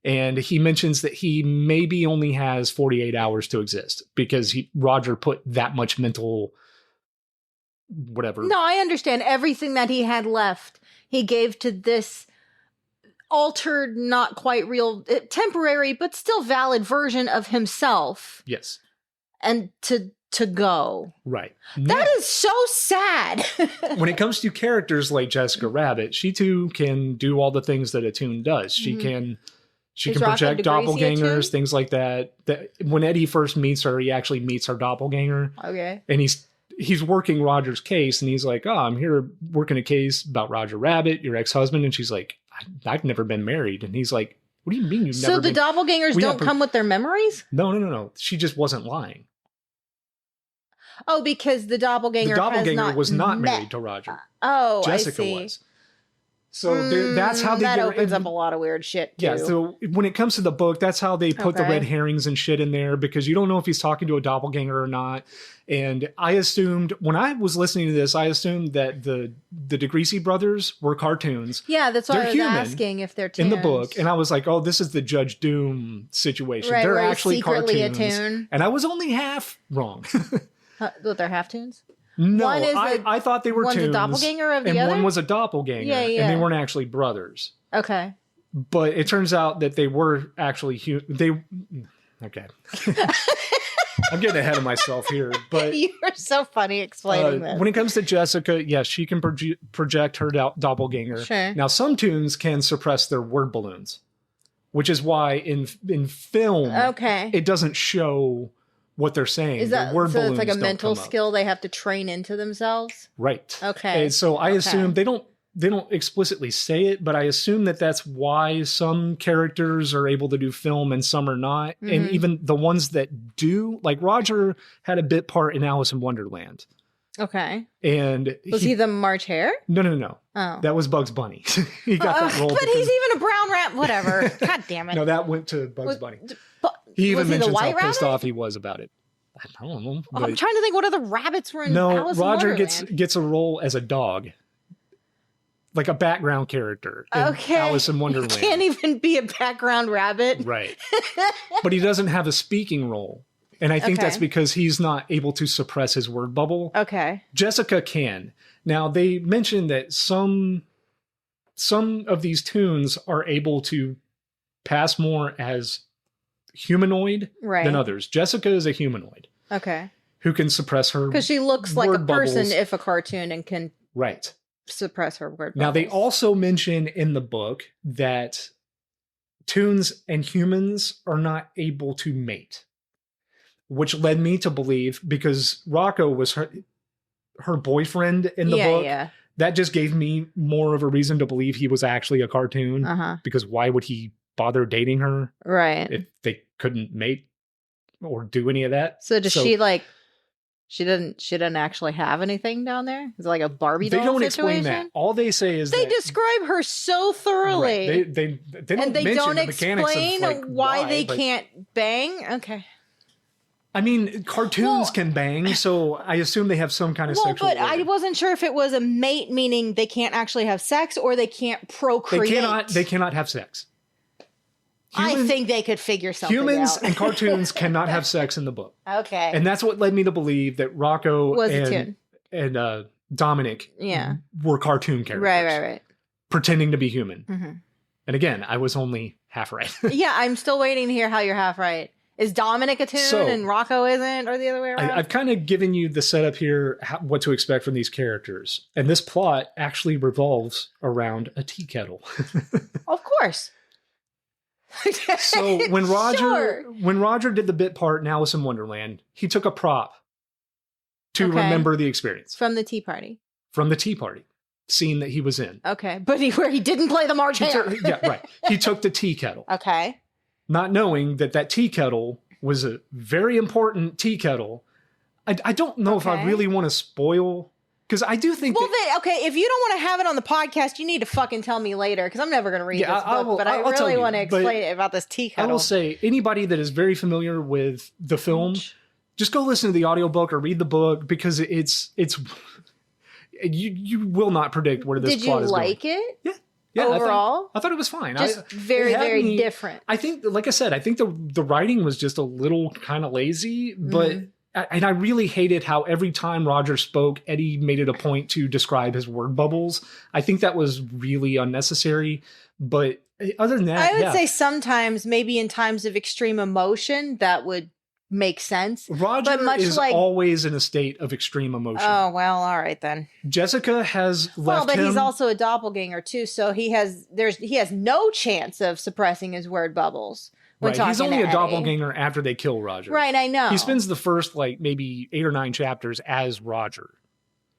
And he mentions that he maybe only has 48 hours to exist because Roger put that much mental whatever. No, I understand everything that he had left. He gave to this altered, not quite real, temporary, but still valid version of himself, Yes. and to go. Right. That is so sad. When it comes to characters like Jessica Rabbit, she too can do all the things that a toon does. She can Is project Rocco DeGracie a doppelgangers, toon? things like that. That when Eddie first meets her, he actually meets her doppelganger. Okay. And he's working Roger's case, and he's like, "Oh, I'm here working a case about Roger Rabbit, your ex-husband." And she's like, "I've never been married." And he's like, "What do you mean you've So never the been?" doppelgangers Well, yeah, don't come with their memories? No. She just wasn't lying. Oh, because the doppelganger, The doppelganger has not was not met. married to Roger. Oh, Jessica I see. was. So that's how they that get opens up a lot of weird shit too. Yeah, so when it comes to the book, that's how they put the Okay. red herrings and shit in there because you don't know if he's talking to a doppelganger or not. And I assumed, when I was listening to this, I assumed that the DeGracie brothers were cartoons Yeah, that's why They're I was human asking if they're in tunes. the book. And I was like, oh, this is the Judge Doom situation. Right, They're where he's actually secretly a cartoons. toon. And I was only half wrong. What, they're half tunes? No, One is I thought they were one's a tunes. doppelganger of the and other? one was a doppelganger. Yeah, And yeah. they weren't actually brothers. Okay. But it turns out that they were actually okay. I'm getting ahead of myself here, but You were so funny explaining this. when it comes to Jessica, yes, she can project her doppelganger. Sure. Now, some tunes can suppress their word balloons, which is why in film, Okay. it doesn't show what they're saying. Is Their that word so? It's balloons like a don't mental come up. skill they have to train into themselves. Right. Okay. And so I Okay. assume they don't explicitly say it, but I assume that that's why some characters are able to do film and some are not. And Mm-hmm. even the ones that do, like Roger had a bit part in Alice in Wonderland. Okay. And Was he the March Hare? No. Oh. That was Bugs Bunny. He got that role. But because- he's even a brown rat. Whatever. God damn it. No, that went to Bugs Bunny. But He even was he the mentions how white pissed rabbit? off he was about it. I don't know. I'm but- trying to think what other rabbits were in no, Alice in Roger Wonderland. gets a role as a dog. Like a background character in Okay. Alice in Wonderland. He can't even be a background rabbit. Right. But he doesn't have a speaking role. And I think Okay. that's because he's not able to suppress his word bubble. Okay. Jessica can. Now, they mentioned that some of these tunes are able to pass more as humanoid Right. than others. Jessica is a humanoid Okay. who can suppress her Because she looks like a word person bubbles. if a cartoon and can Right. suppress her word Now, they bubbles. also mention in the book that tunes and humans are not able to mate, which led me to believe, because Rocco was her boyfriend in the book, Yeah. that just gave me more of a reason to believe he was actually a cartoon, Uh-huh. because why would he bother dating her Right. if they couldn't mate or do any of that? So does she like she doesn't actually have anything down there? Is it like a Barbie They doll don't situation? explain that. All they say is They that describe her so thoroughly. right, they don't and they mention don't the mechanics explain of like, why they but- can't bang. Okay. I mean, cartoons Well- can bang, so I assume they have some kind of Well, sexual but I organ. wasn't sure if it was a mate, meaning they can't actually have sex, or they can't procreate. They cannot have sex. I think they could figure something Humans out. and cartoons cannot have sex in the book. Okay. And that's what led me to believe that Rocco Was a tune. and Dominic Yeah. were cartoon characters. Right. Pretending to be human. hmm And again, I was only half right. Yeah, I'm still waiting to hear how you're half right. Is Dominic a tune So- and Rocco isn't, or the other way around? I've kind of given you the setup here, what to expect from these characters. And this plot actually revolves around a tea kettle. Of course. So when Sure. Roger did the bit part in Alice in Wonderland, he took a prop to Okay. remember the experience From the Tea Party. from the tea party scene that he was in. Okay, but where he didn't play the March He Hare. took- yeah, right. He took the tea kettle, Okay. not knowing that tea kettle was a very important tea kettle. I don't know if I Okay. really want to spoil, because I do think Well, that, then, okay, if you don't want to have it on the podcast, you need to fucking tell me later, because I'm never going to read Yeah, this I book, will- but I I'll tell really you, want to but explain about this tea I kettle. will say, anybody that is very familiar with the film, just go listen to the audiobook or read the book, because it's you will not predict where this Did you plot is like going. it? Yeah, overall? I thought it was fine. Just it very, had very me- different. I think, like I said, I think the writing was just a little kind of lazy, but and I really hated how every time Roger spoke, Eddie made it a point to describe his word bubbles. I think that was really unnecessary. But other than that, I would yeah. say sometimes, maybe in times of extreme emotion, that would make sense. Roger but much is like- always in a state of extreme emotion. Oh, well, all right then. Jessica has left Well, but him. he's also a doppelganger too, so he has no chance of suppressing his word bubbles when right. talking He's only to a Eddie. doppelganger after they kill Roger. Right, I know. He spends the first maybe 8 or 9 chapters as Roger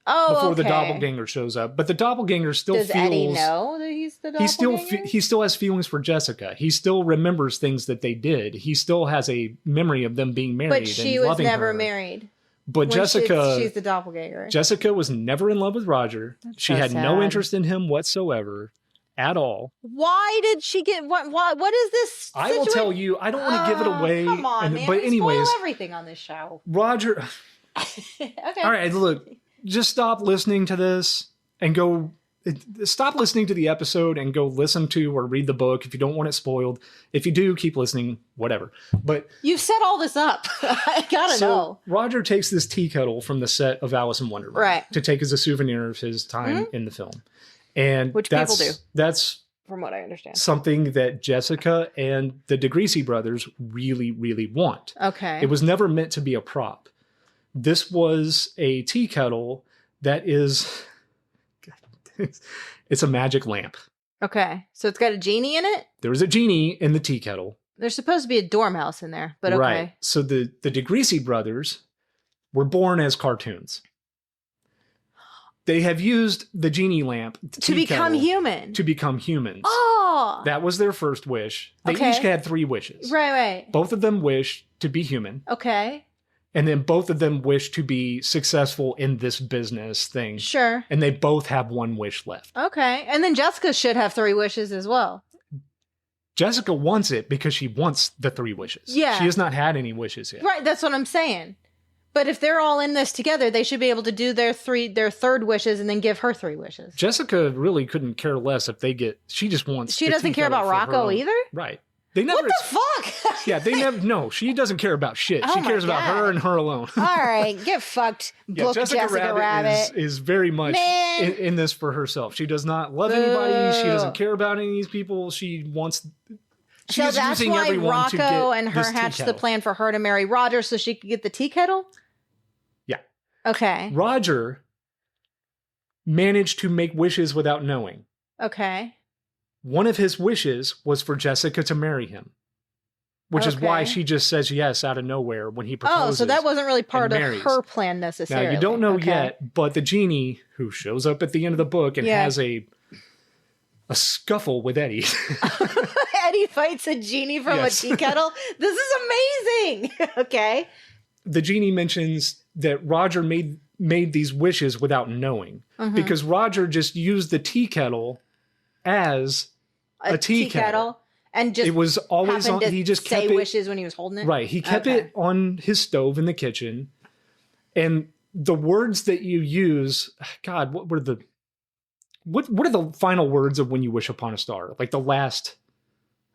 oh, before okay. the doppelganger shows up. But the doppelganger still Does feels. Eddie know that he's the doppelganger? He still has feelings for Jessica. He still remembers things that they did. He still has a memory of them being married. But she and was loving never her. married. But when Jessica, she's the doppelganger. Jessica was never in love with Roger. She so had no sad. interest in him whatsoever, at all. Why did she get what is this? I will tell you. I don't want to give it away. Come on, man. But We anyways, spoil everything on this show. Roger. Okay. All right, look, just stop listening to this and go. Stop listening to the episode and go listen to or read the book if you don't want it spoiled. If you do, keep listening, whatever. But You've set all this up. I gotta know. Roger takes this tea kettle from the set of Alice in Wonderland Right. to take as a souvenir of his time in the film. And Which people do. That's From what I understand. something that Jessica and the DeGreasy brothers really, really want. Okay. It was never meant to be a prop. This was a tea kettle that is... It's a magic lamp. Okay. So it's got a genie in it? There was a genie in the tea kettle. There's supposed to be a dormouse in there, but okay. Right. So the DeGreasy brothers were born as cartoons. They have used the genie lamp To become human. to become humans. Oh. That was their first wish. They Okay. each had 3 wishes. Right. Both of them wished to be human, Okay. and then both of them wished to be successful in this business thing. Sure. And they both have 1 wish left. Okay. And then Jessica should have 3 wishes as well. Jessica wants it because she wants the 3 wishes. Yeah. She has not had any wishes yet. Right. That's what I'm saying. But if they're all in this together, they should be able to do their third wishes and then give her 3 wishes. Jessica really couldn't care less if they get. She just wants. She doesn't care about Rocco either? Right. They never. What the fuck? Yeah, they never. No, she doesn't care about shit. Oh She cares my about God. her and her alone. All right, get fucked, book Jessica Rabbit. Is very much Man. in this for herself. She does not love anybody. She doesn't care about any of these people. She wants. So She's that's using why everyone to get Rocco and her this tea hatched the kettle. plan for her to marry Roger so she could get the tea kettle? Yeah. Okay. Roger managed to make wishes without knowing. Okay. One of his wishes was for Jessica to marry him, which is why Okay. she just says yes out of nowhere when he proposes. Oh, so that wasn't really part of marries. her plan necessarily. Now, you don't know Okay. yet, but the genie, who shows up at the end of the book and Yeah. has a scuffle with Eddie. Eddie fights a genie from Yes. a tea kettle. This is amazing. Okay. The genie mentions that Roger made these wishes without knowing because Roger just used the tea kettle as a tea kettle. And just It was always happened on. to He just say kept it wishes when he was holding it. right. He kept Okay. it on his stove in the kitchen, and the words that you use. God, what were the what are the final words of When You Wish Upon a Star? Like the last.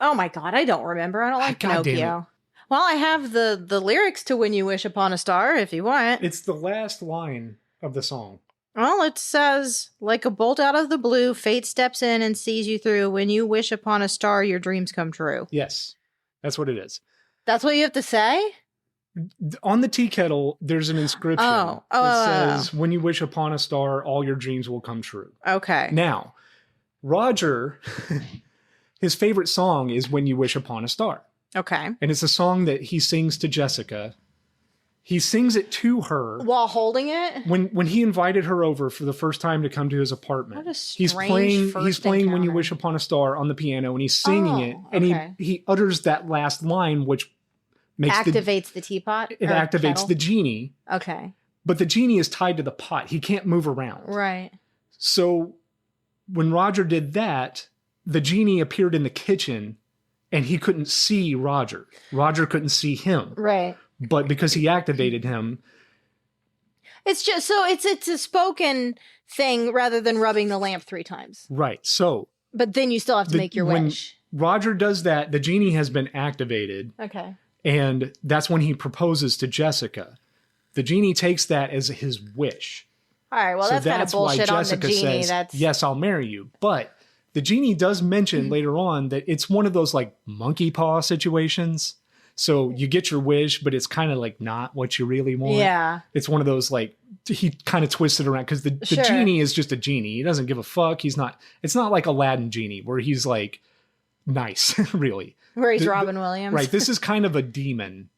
Oh my God, I don't remember. I don't like God damn Pinocchio. Well, I have the lyrics to When You Wish Upon a Star if you want. It's the last line of the song. Well, it says, like a bolt out of the blue, fate steps in and sees you through. When you wish upon a star, your dreams come true. Yes, that's what it is. That's what you have to say? On the tea kettle, there's an inscription Oh. that says, "When you wish upon a star, all your dreams will come true." Okay. Now, Roger, his favorite song is "When You Wish Upon a Star," Okay. and it's a song that he sings to Jessica. He sings it to her While holding it? when he invited her over for the first time to come to his apartment. What a He's strange playing first "When You encounter. Wish Upon a Star" on the piano, and he's singing it, and okay. he utters that last line, which makes Activates the teapot? it or activates kettle? the genie. Okay. But the genie is tied to the pot. He can't move around. Right. So when Roger did that, the genie appeared in the kitchen and he couldn't see Roger. Roger couldn't see him. Right. But because he activated him, It's just so it's a spoken thing rather than rubbing the lamp 3 times. right. So But then you still have to make your when wish. Roger does that, the genie has been activated, Okay. and that's when he proposes to Jessica. The genie takes that as his wish. All right. Well, So that's kind of bullshit on the genie. says, That's "Yes, I'll marry you." But the genie does mention later on that it's one of those like monkey paw situations. So you get your wish, but it's kind of like not what you really want. Yeah. It's one of those like he kind of twists it around because the Sure. genie is just a genie. He doesn't give a fuck. It's not like Aladdin genie where he's like nice, really. Where he's The- Robin Williams. Right. This is kind of a demon.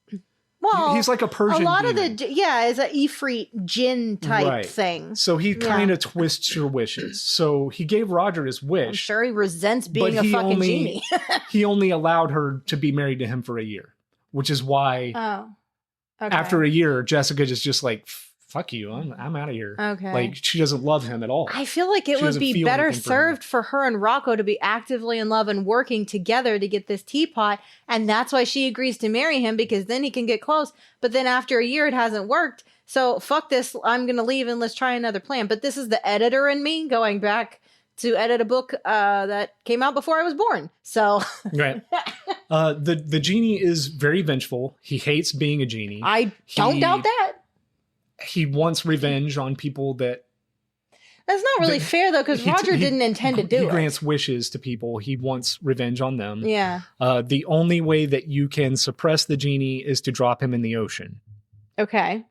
Well, He's like a Persian a lot demon. of is a Ifrit jinn type Right. thing. So he kind of twists your wishes. So he gave Roger his wish. I'm sure he resents being but a fucking genie. he only allowed her to be married to him for a year, which is why Oh. Okay. after a year, Jessica is just like, "Fuck you, I'm out of here." Okay. Like she doesn't love him at all. I feel like it She would doesn't be feel better anything for him. served for her and Rocco to be actively in love and working together to get this teapot. And that's why she agrees to marry him, because then he can get close. But then after a year, it hasn't worked. So fuck this. I'm going to leave and let's try another plan. But this is the editor in me going back to edit a book that came out before I was born. So Right. The genie is very vengeful. He hates being a genie. I don't doubt that. He wants revenge on people that That's not really The- fair, though, because Roger didn't intend to do he it. grants wishes to people. He wants revenge on them. Yeah. The only way that you can suppress the genie is to drop him in the ocean. Okay.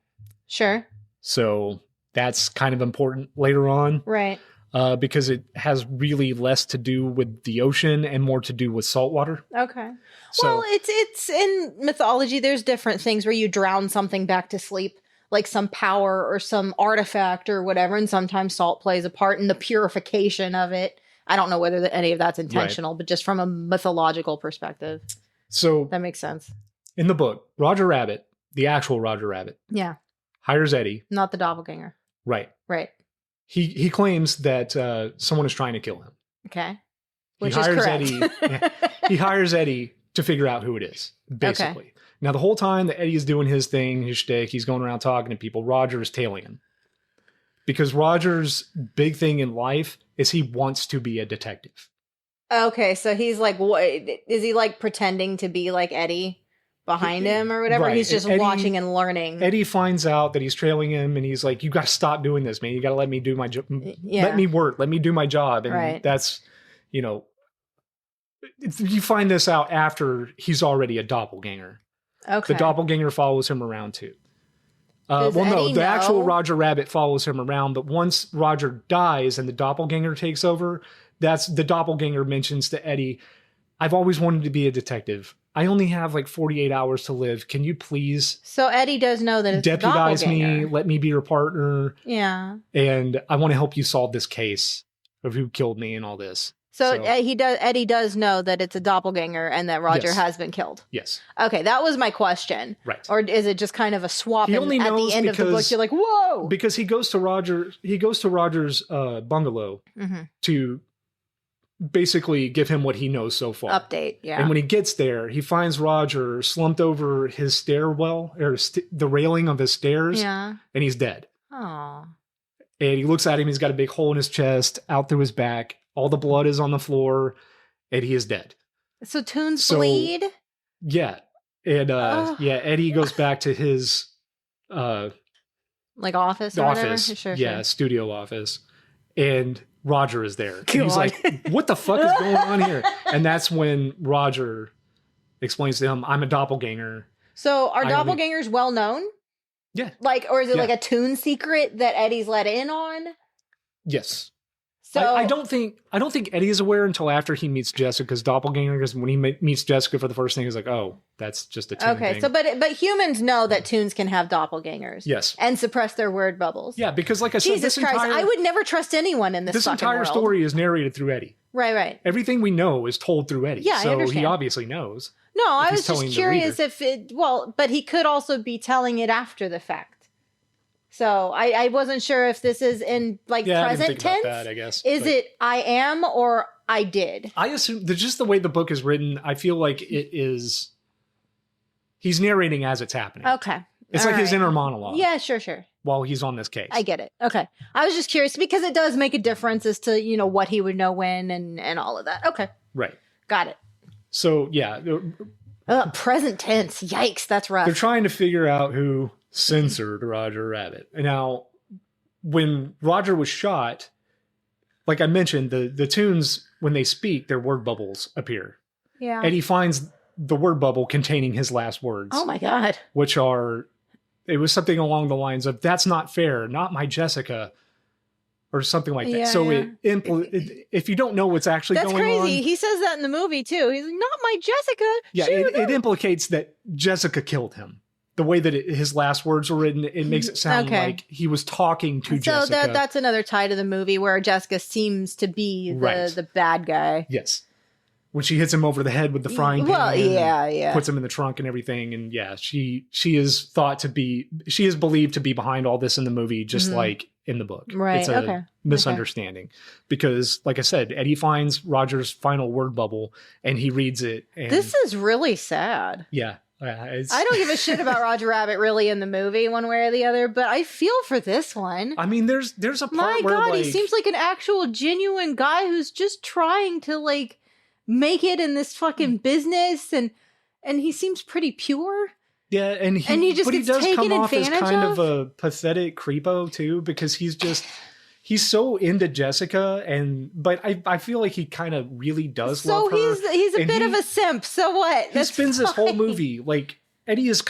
Sure. So that's kind of important later on Right. because it has really less to do with the ocean and more to do with salt water. Okay. So Well, it's in mythology. There's different things where you drown something back to sleep, like some power or some artifact or whatever. And sometimes salt plays a part in the purification of it. I don't know whether any of that's intentional, but just from a mythological perspective, so that makes sense. in the book, Roger Rabbit, the actual Roger Rabbit, Yeah. hires Eddie. Not the doppelganger. Right. Right. He claims that someone is trying to kill him. Okay. He Which is hires correct. Eddie. He hires Eddie to figure out who it is, basically. Okay. Now, the whole time that Eddie is doing his thing, his shtick, he's going around talking to people, Roger is tailing him. Because Roger's big thing in life is he wants to be a detective. Okay, so he's like, what is he like pretending to be like Eddie behind him or whatever? Right. He's just watching and learning. Eddie finds out that he's trailing him and he's like, you got to stop doing this, man. You got to let me do my job. Yeah. Let me work. Let me do my job. And that's, you know, you find this out after he's already a doppelganger. Okay. The doppelganger follows him around too. The actual Roger Rabbit follows him around, but once Roger dies and the doppelganger takes over, that's the doppelganger mentions to Eddie, I've always wanted to be a detective. I only have like 48 hours to live. Can you please? So Eddie does know that it's deputize me, let me be your partner. Yeah. And I want to help you solve this case of who killed me and all this. So Eddie does know that it's a doppelganger and that Roger has been killed. Yes. Okay, that was my question. Right. Or is it just kind of a swap? At the end of the book, you're like, whoa! Because he goes to Roger's bungalow to basically give him what he knows so far. Update, yeah. And when he gets there, he finds Roger slumped over his stairwell or the railing of his stairs. Yeah. And he's dead. Oh. And he looks at him. He's got a big hole in his chest, out through his back. All the blood is on the floor, and he is dead. So Toons bleed? Yeah. And Eddie goes back to his like office or whatever? Sure. Studio office. And Roger is there. And he's like, what the fuck is going on here? And that's when Roger explains to him, I'm a doppelganger. So are doppelgangers well known? Yeah. Or is it like a Toon secret that Eddie's let in on? Yes. So I don't think Eddie is aware until after he meets Jessica's doppelganger. Because when he meets Jessica for the first thing, he's like, "Oh, that's just a Toon thing." So but humans know that Toons can have doppelgangers, yes, and suppress their word bubbles. Yeah, because like I said, Jesus Christ, I would never trust anyone in this entire world. story is narrated through Eddie. Right. Everything we know is told through Eddie. Yeah, so I understand. He obviously knows. No, I was just curious if it. Well, but he could also be telling it after the fact. So I wasn't sure if this is in present tense. About that, I guess. Is it I am or I did? I assume that just the way the book is written, I feel like it is. He's narrating as it's happening. Okay. It's like his inner monologue. Yeah, sure. While he's on this case. I get it. Okay. I was just curious because it does make a difference as to, what he would know when and all of that. Okay. Right. Got it. So, yeah. Present tense. Yikes. That's rough. They're trying to figure out who censored Roger Rabbit. Now, when Roger was shot, like I mentioned, the Toons, when they speak, their word bubbles appear. Yeah. And he finds the word bubble containing his last words. Oh my God. Which it was something along the lines of, that's not fair, not my Jessica, or something like that. So if you don't know what's actually going on. That's crazy. He says that in the movie too. He's like, not my Jessica. Yeah, it implicates that Jessica killed him. The way that his last words were written, it makes it sound like he was talking to Jessica. So that's another tie to the movie where Jessica seems to be the bad guy. Yes. When she hits him over the head with the frying pan. Well, yeah. Puts him in the trunk and everything. And she is she is believed to be behind all this in the movie, just like in the book. Right. It's a misunderstanding. Because, like I said, Eddie finds Roger's final word bubble and he reads it. And this is really sad. Yeah. I don't give a shit about Roger Rabbit really in the movie one way or the other, but I feel for this one. I mean, there's a part My where God, he seems like an actual genuine guy who's just trying to make it in this fucking business, and he seems pretty pure. Yeah, and he does come off as kind of a pathetic creepo too, because he's so into Jessica, but I feel like he kind of really does love her. So he's a bit of a simp. So what? He spends this whole movie Eddie is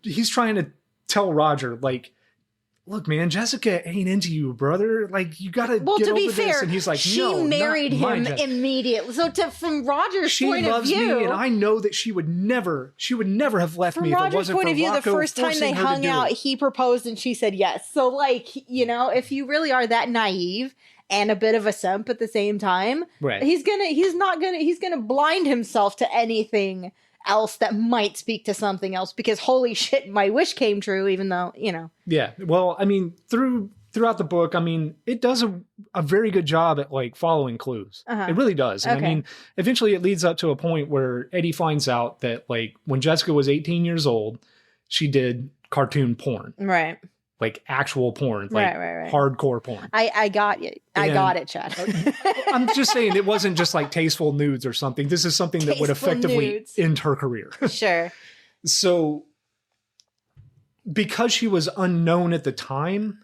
he's trying to tell Roger look, man, Jessica ain't into you, brother. You gotta get over this. Well, to be fair, and he's like, she married him immediately. So from Roger's point of view, she loves me, and I know that she would never have left me if it wasn't for Rocco. From Roger's point of view, the first time they hung out, he proposed and she said yes. So, if you really are that naive and a bit of a simp at the same time, right? He's gonna blind himself to anything else that might speak to something else, because holy shit, my wish came true, even though, Yeah. Well, I mean, through throughout the book, I mean, it does a very good job at like following clues. Uh-huh. It really does. And Okay. I mean, eventually it leads up to a point where Eddie finds out that like when Jessica was 18 years old, she did cartoon porn, Right. like actual porn, like Right. hardcore porn. I got you. I And- got it, Chad. I'm just saying it wasn't just like tasteful nudes or something. This is something that would Tasteful effectively nudes. end her career. Sure. So because she was unknown at the time,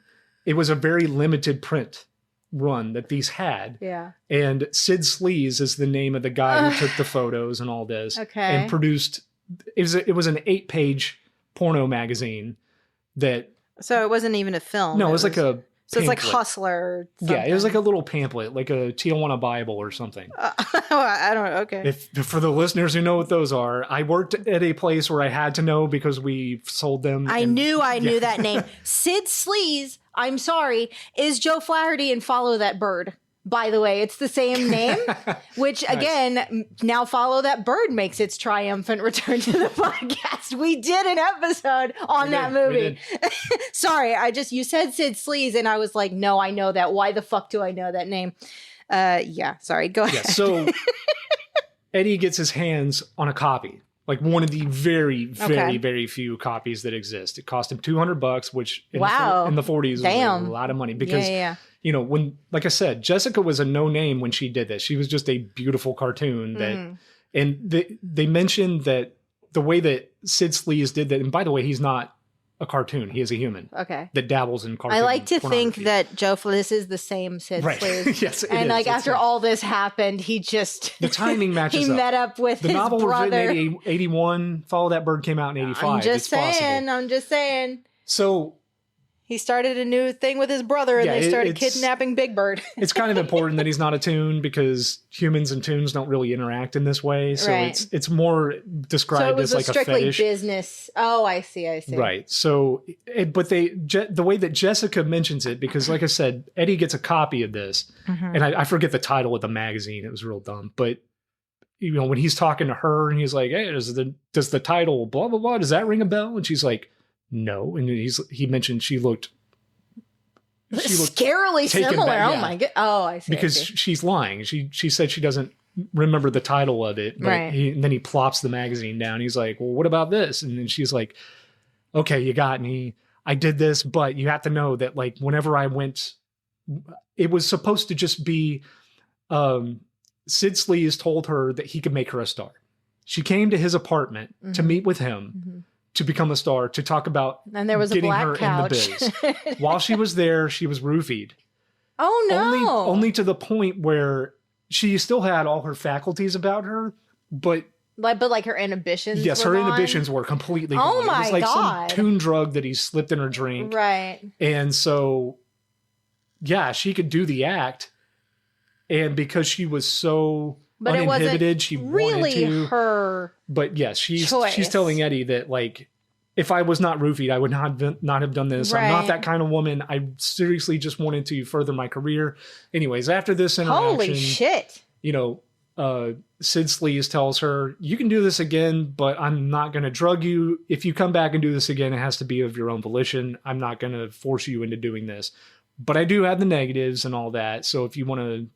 it was a very limited print run that these had. Yeah. And Sid Sleaze is the name of the guy who took the photos and all this. Okay. And produced, it was an 8-page porno magazine that, So it wasn't even a film. no, it was like a So it's like pamphlet. Hustler. Or Yeah, it was like something. a little pamphlet, like a Tijuana Bible or something. I don't know. Okay. If for the listeners who know what those are, I worked at a place where I had to know because we sold them. I knew that name. Sid Sleaze, I'm sorry, is Joe Flaherty in Follow That Bird. By the way, it's the same name, which again, now Follow That Bird makes its triumphant return to the podcast. We did an episode on that movie. Sorry, you said Sid Sleaze and I was like, no, I know that. Why the fuck do I know that name? Yeah, sorry, go ahead. Yeah, so Eddie gets his hands on a copy, like one of the very, very, very few copies that exist. It cost him $200, which in, Wow. in the 40s Damn. was a lot of money because, yeah. you know, when, like I said, Jessica was a no name when she did this. She was just a beautiful cartoon that, and they mentioned that the way that Sid Sleaze did that, and by the way, he's not a cartoon. He is a human Okay. that dabbles in cartoon I like to think pornography. that this is the same Sid Right. Sleaze. Yes, it and is. like It's after a- all this happened, he just the timing matches he up. met up with The his novel brother. was written in 81. Follow That Bird came out in 85. I'm just It's possible. saying. I'm just saying. So He started a new thing with his brother, and Yeah, they started it's- kidnapping Big Bird. it's kind of important that he's not a toon because humans and toons don't really interact in this way. So Right. it's more So described it was as like a strictly fetish. business. Oh, I see. Right. So, but the way that Jessica mentions it, because like I said, Eddie gets a copy of this, Mm-hmm. and I forget the title of the magazine. It was real dumb, but you know when he's talking to her and he's like, "Hey, does the title blah blah blah? Does that ring a bell?" And she's like, "No." And he mentioned she looked Scarily taken similar. back, Oh yeah. my god. Oh, I see. because I see. she's lying. She said she doesn't remember the title of it, but Right. and then he plops the magazine down. He's like, "Well, what about this?" And then she's like, "Okay, you got me. I did this, but you have to know that like whenever I went, it was supposed to just be Sid Sleaze told her that he could make her a star. She came to his apartment to meet with him to become a star, to talk about And there was a getting black her couch. in the biz. While she was there, she was roofied. Oh no. Only to the point where she still had all her faculties about her, but like her inhibitions. yes, were her gone? inhibitions were completely Oh gone. my It was like God. some tune drug that he slipped in her drink. Right. And so, yeah, she could do the act. And because she was so But it wasn't uninhibited, she really wanted to. her. But yes, she's choice. telling Eddie that like, if I was not roofied, I would not have done this. I'm not Right. that kind of woman. I seriously just wanted to further my career. Anyways, after this interaction, Holy shit. you know, Sid Sleaze tells her, "You can do this again, but I'm not going to drug you. If you come back and do this again, it has to be of your own volition. I'm not going to force you into doing this. But I do have the negatives and all that. So if you want to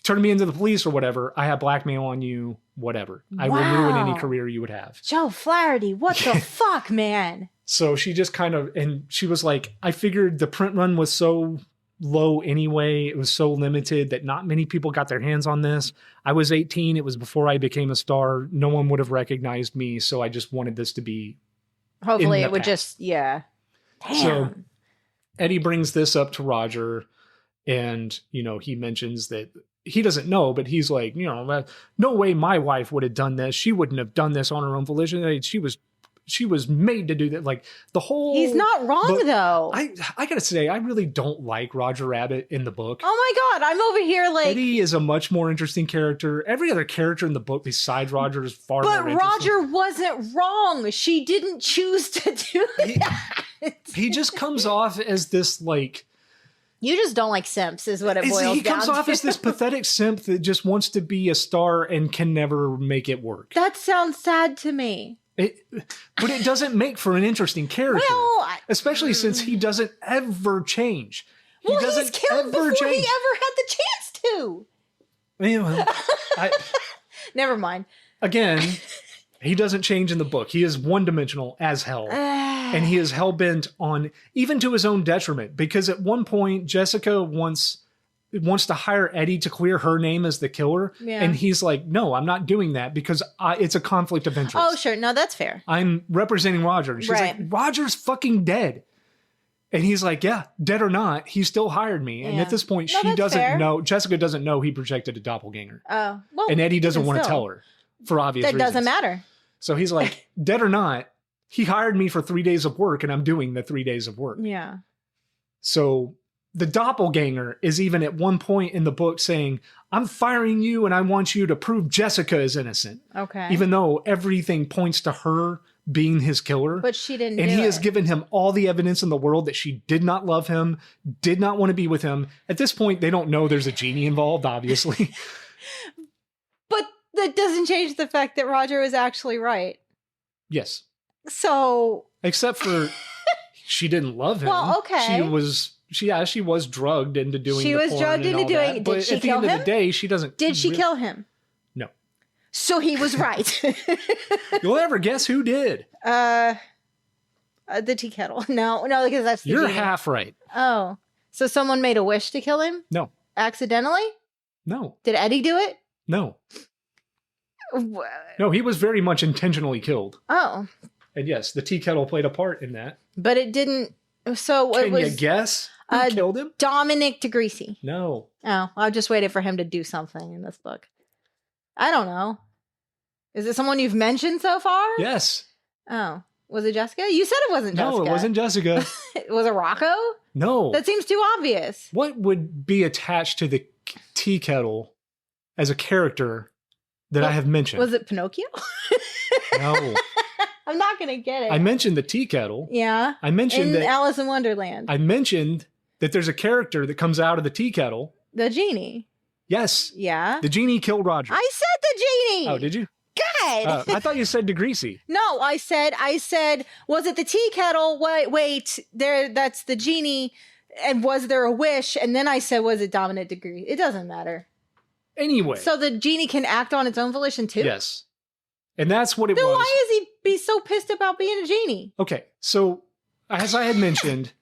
turn me into the police or whatever, I have blackmail on you, whatever. I will ruin any Wow. career you would have." Joe Flaherty, what the fuck, man? So she just kind of, and she was like, "I figured the print run was so low anyway. It was so limited that not many people got their hands on this. I was 18. It was before I became a star. No one would have recognized me. So I just wanted this to be." Hopefully the it would past. just, yeah. Damn. So Eddie brings this up to Roger, and, you know, he mentions that he doesn't know, but he's like, you know, no way my wife would have done this. She wouldn't have done this on her own volition. She was made to do that. Like the whole. He's not wrong, but though. I gotta say, I really don't like Roger Rabbit in the book. Oh my God. I'm over here like. Eddie is a much more interesting character. Every other character in the book besides Roger is far But more interesting. Roger wasn't wrong. She didn't choose to do that. He just comes off as this like. You just don't like simps, is what it boils down He comes off to. as this pathetic simp that just wants to be a star and can never make it work. That sounds sad to me. But it doesn't make for an interesting character. Well, especially since he doesn't ever change. Well, doesn't he's killed ever before he change. ever had the chance to. Well, Never mind. again, he doesn't change in the book. He is one-dimensional as hell. And he is hell-bent on, even to his own detriment, because at one point, Jessica wants to hire Eddie to clear her name as the killer. Yeah. And he's like, no, I'm not doing that because it's a conflict of interest. Oh, sure. No, that's fair. I'm representing Roger. And she's Right. like, Roger's fucking dead. And he's like, yeah, dead or not, he still hired me. And Yeah. at this point, No, she that's doesn't fair. know, Jessica doesn't know he projected a doppelganger. Oh, well. And Eddie doesn't even want to still. tell her for obvious That reasons. doesn't matter. So he's like, dead or not, he hired me for 3 days of work and I'm doing the 3 days of work. Yeah. So the doppelganger is even at one point in the book saying, I'm firing you and I want you to prove Jessica is innocent. Okay. Even though everything points to her being his killer. But she didn't And do he it. has given him all the evidence in the world that she did not love him, did not want to be with him. At this point, they don't know there's a genie involved, obviously. But that doesn't change the fact that Roger was actually right. Yes. So, Except for she didn't love him. Well, okay. She was drugged into doing She the was porn drugged and into all doing that, it. but Did she at the kill end of him? the day, she doesn't. did she kill him? No. So he was right. You'll ever guess who did? The tea kettle. No, because that's the You're genie. half right. Oh. So someone made a wish to kill him? No. Accidentally? No. Did Eddie do it? No. No, he was very much intentionally killed. Oh. And yes, the tea kettle played a part in that. But it didn't. So it Can was you guess who killed him? Dominic DeGreasy. No. Oh, I just waited for him to do something in this book. I don't know. Is it someone you've mentioned so far? Yes. Oh. Was it Jessica? You said it wasn't Jessica. No, it wasn't Jessica. Was it Rocco? No. That seems too obvious. What would be attached to the tea kettle as a character that I have mentioned? Was it Pinocchio? No. I'm not going to get it. I mentioned the tea kettle. Yeah. I mentioned In that Alice in Wonderland. I mentioned that there's a character that comes out of the tea kettle. The genie. Yes. Yeah. The genie killed Roger. I said the genie. Oh, did you? God. I thought you said DeGreasy. No, I said, was it the tea kettle? Wait, that's the genie. And was there a wish? And then I said, was it Dominic DeGreasy? It doesn't matter. Anyway. So the genie can act on its own volition too? Yes. And that's what it Then was. why is he be so pissed about being a genie? Okay. So as I had mentioned,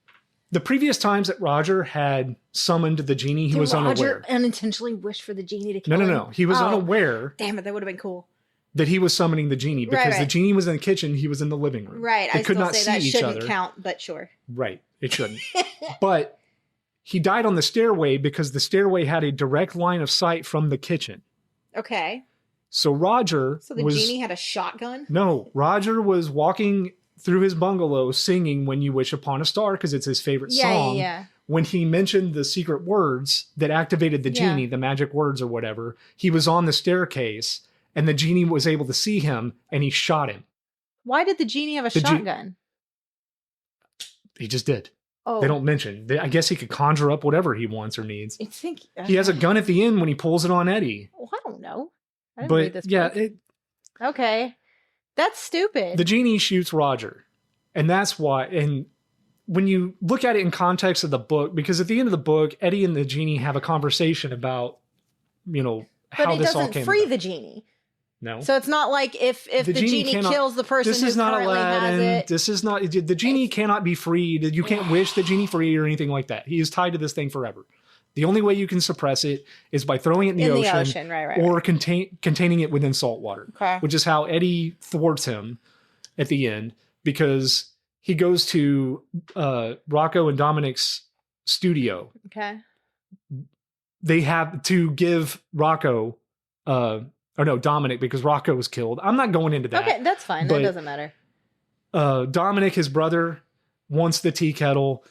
the previous times that Roger had summoned the genie, he was unaware. Roger unintentionally wish for the genie to kill him? No. He was Oh. unaware Damn it, that would have been cool. that he was summoning the genie because the right. genie was in the kitchen. He was in the living room. Right, They I could still not say see that each shouldn't other. count, but sure. Right. It shouldn't. But he died on the stairway because the stairway had a direct line of sight from the kitchen. Okay. So Roger So the was... genie had a shotgun? No, Roger was walking through his bungalow singing When You Wish Upon a Star because it's his favorite song. Yeah. When he mentioned the secret words that activated the genie, the magic words or whatever, he was on the staircase and the genie was able to see him and he shot him. Why did the genie have a The shotgun? He just did. Oh. They don't mention. I guess he could conjure up whatever he wants or needs. I think He has a gun at the end when he pulls it on Eddie. Well, I don't know. I didn't read But this yeah, book. Okay. That's stupid. the genie shoots Roger. And that's why. And when you look at it in context of the book, because at the end of the book, Eddie and the genie have a conversation about, but how it this all doesn't came free about. the genie. No. So it's not like if the genie cannot- kills the person this who is not currently has Aladdin. it. This is not the genie cannot be freed. You can't wish the genie free or anything like that. He is tied to this thing forever. The only way you can suppress it is by throwing it in the ocean, right. or containing it within salt water, Okay. which is how Eddie thwarts him at the end because he goes to Rocco and Dominic's studio. Okay. They have to give Rocco, Dominic, because Rocco was killed. I'm not going into that. Okay, that's fine. But- That doesn't matter. Dominic, his brother, wants the tea kettle.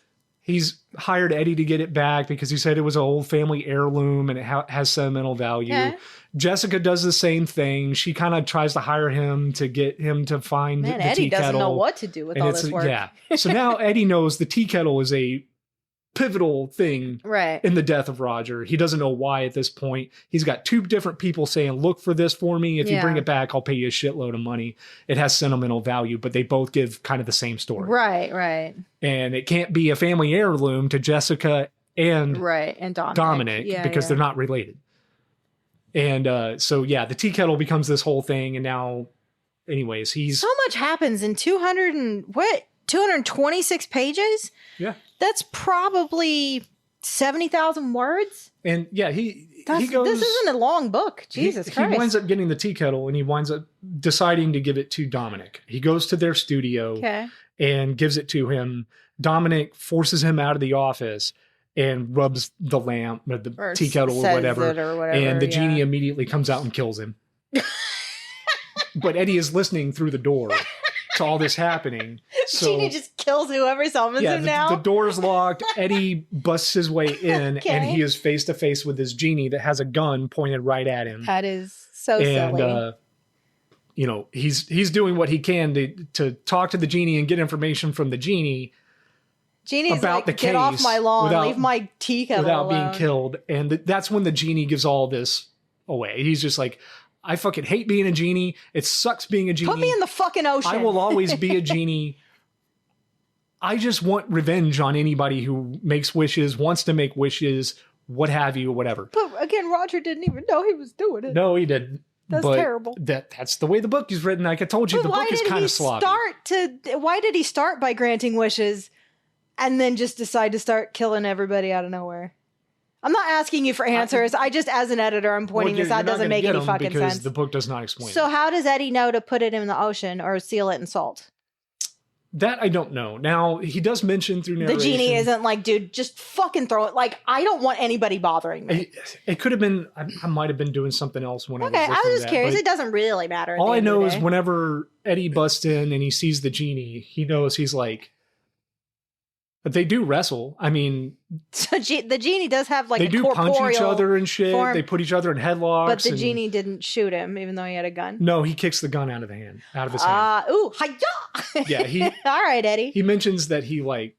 He's hired Eddie to get it back because he said it was an old family heirloom and it has sentimental value. Okay. Jessica does the same thing. She kind of tries to hire him to get him to find Man, the Eddie tea doesn't kettle. know what to do with And all it's- this work. Yeah. So now Eddie knows the tea kettle is a pivotal thing Right. in the death of Roger. He doesn't know why at this point. He's got two different people saying, look for this for me. If you Yeah. bring it back, I'll pay you a shitload of money. It has sentimental value, but they both give kind of the same story. Right. And it can't be a family heirloom to Jessica and Right. And Dominic Yeah, because yeah. they're not related. And so, yeah, the tea kettle becomes this whole thing. And now, anyways, he's... So much happens in 226 pages? Yeah. That's probably 70,000 words? And yeah, he goes... This isn't a long book. Jesus Christ. He winds up getting the tea kettle and he winds up deciding to give it to Dominic. He goes to their studio and gives it to him. Dominic forces him out of the office and rubs the lamp or the tea kettle or whatever. And the genie immediately comes out and kills him. But Eddie is listening through the door to all this happening. So, Genie just kills whoever summons him now. The door's locked. Eddie busts his way in and he is face to face with this genie that has a gun pointed right at him. That is so silly. You know, he's doing what he can to talk to the genie and get information from the genie. Genie's about like, the get case off my lawn, leave my tea kettle without alone. being killed. And that's when the genie gives all this away. He's just like, I fucking hate being a genie. It sucks being a genie. Put me in the fucking ocean. I will always be a genie. I just want revenge on anybody who makes wishes, wants to make wishes, what have you, whatever. But again, Roger didn't even know he was doing it. No, he didn't. That's terrible. That's the way the book is written. Like I told you, the book is kind of sloppy. Why did he start by granting wishes and then just decide to start killing everybody out of nowhere? I'm not asking you for answers. I just, as an editor, I'm pointing this out. Doesn't make any fucking sense. The book does not explain. So how does Eddie know to put it in the ocean or seal it in salt? That I don't know. Now, he does mention through narration. The genie isn't like, dude, just fucking throw it. Like, I don't want anybody bothering me. It could have been, I might have been doing something else when I was looking I was just at curious. that, It doesn't really matter. All I know is whenever Eddie busts in and he sees the genie, he knows he's like, but they do wrestle. I mean, so the genie does have like they a do punch each other and shit. form, they put each other in headlocks. But the genie didn't shoot him, even though he had a gun. No, he kicks the gun out of his hand. Ooh, hi-ya! Yeah, all right, Eddie. He mentions that he I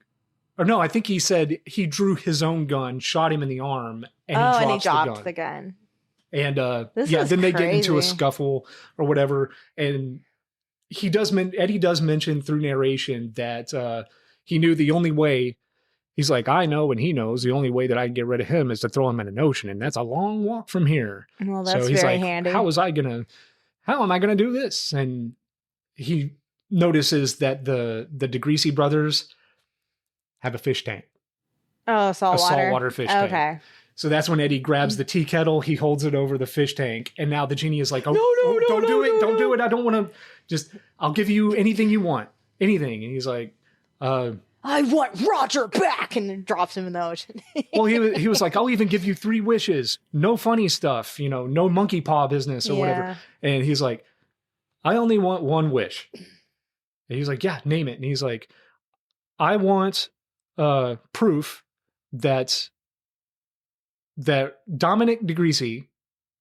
think he said he drew his own gun, shot him in the arm, and he dropped the gun. And then they get into a scuffle or whatever. And Eddie does mention through narration that he knew the only way, he's like, I know and he knows the only way that I can get rid of him is to throw him in an ocean. And that's a long walk from here. Well, that's very handy. How am I going to do this? And he notices that the DeGreasy brothers have a fish tank. Oh, saltwater. A saltwater fish tank. Okay. So that's when Eddie grabs the tea kettle, he holds it over the fish tank, and now the genie is like, don't do it. I don't want to I'll give you anything you want. Anything. And he's like, I want Roger back, and then drops him in the ocean. Well, he was like, I'll even give you 3 wishes. No funny stuff, no monkey paw business or whatever. And he's like, I only want 1 wish. And he's like, yeah, name it. And he's like, I want proof that Dominic DeGreasy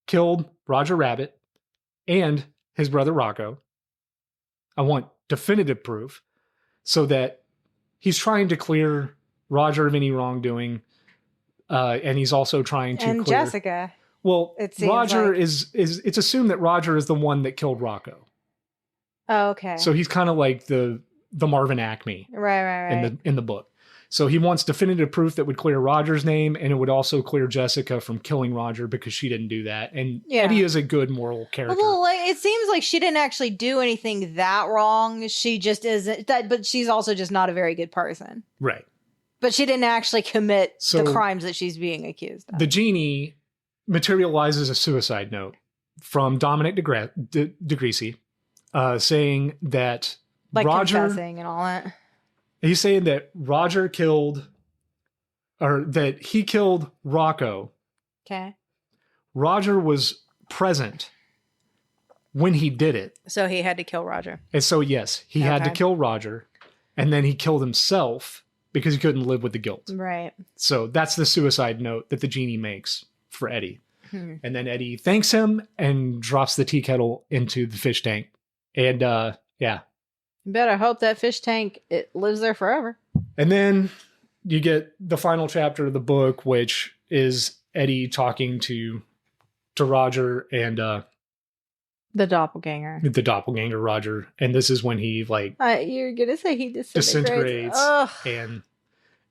killed Roger Rabbit and his brother Rocco. I want definitive proof so that he's trying to clear Roger of any wrongdoing. And he's also trying to clear Jessica. Well, Roger is it's assumed that Roger is the one that killed Rocco. Oh, okay. So he's kind of like the Marvin Acme. Right. In the book. So he wants definitive proof that would clear Roger's name, and it would also clear Jessica from killing Roger because she didn't do that. And Eddie is a good moral character. Well, it seems like she didn't actually do anything that wrong. She just isn't that, but she's also just not a very good person. Right. But she didn't actually commit the crimes that she's being accused of. The genie materializes a suicide note from Dominic DeGreasy, saying that Roger confessing and all that. He's saying that Roger killed, or that he killed Rocco. Okay. Roger was present when he did it. So he had to kill Roger. And so, yes, he had to kill Roger. And then he killed himself because he couldn't live with the guilt. Right. So that's the suicide note that the genie makes for Eddie. And then Eddie thanks him and drops the tea kettle into the fish tank. And yeah. You better hope that fish tank, it lives there forever. And then you get the final chapter of the book, which is Eddie talking to Roger and the doppelganger. The doppelganger Roger. And this is when he you're gonna say he disintegrates. And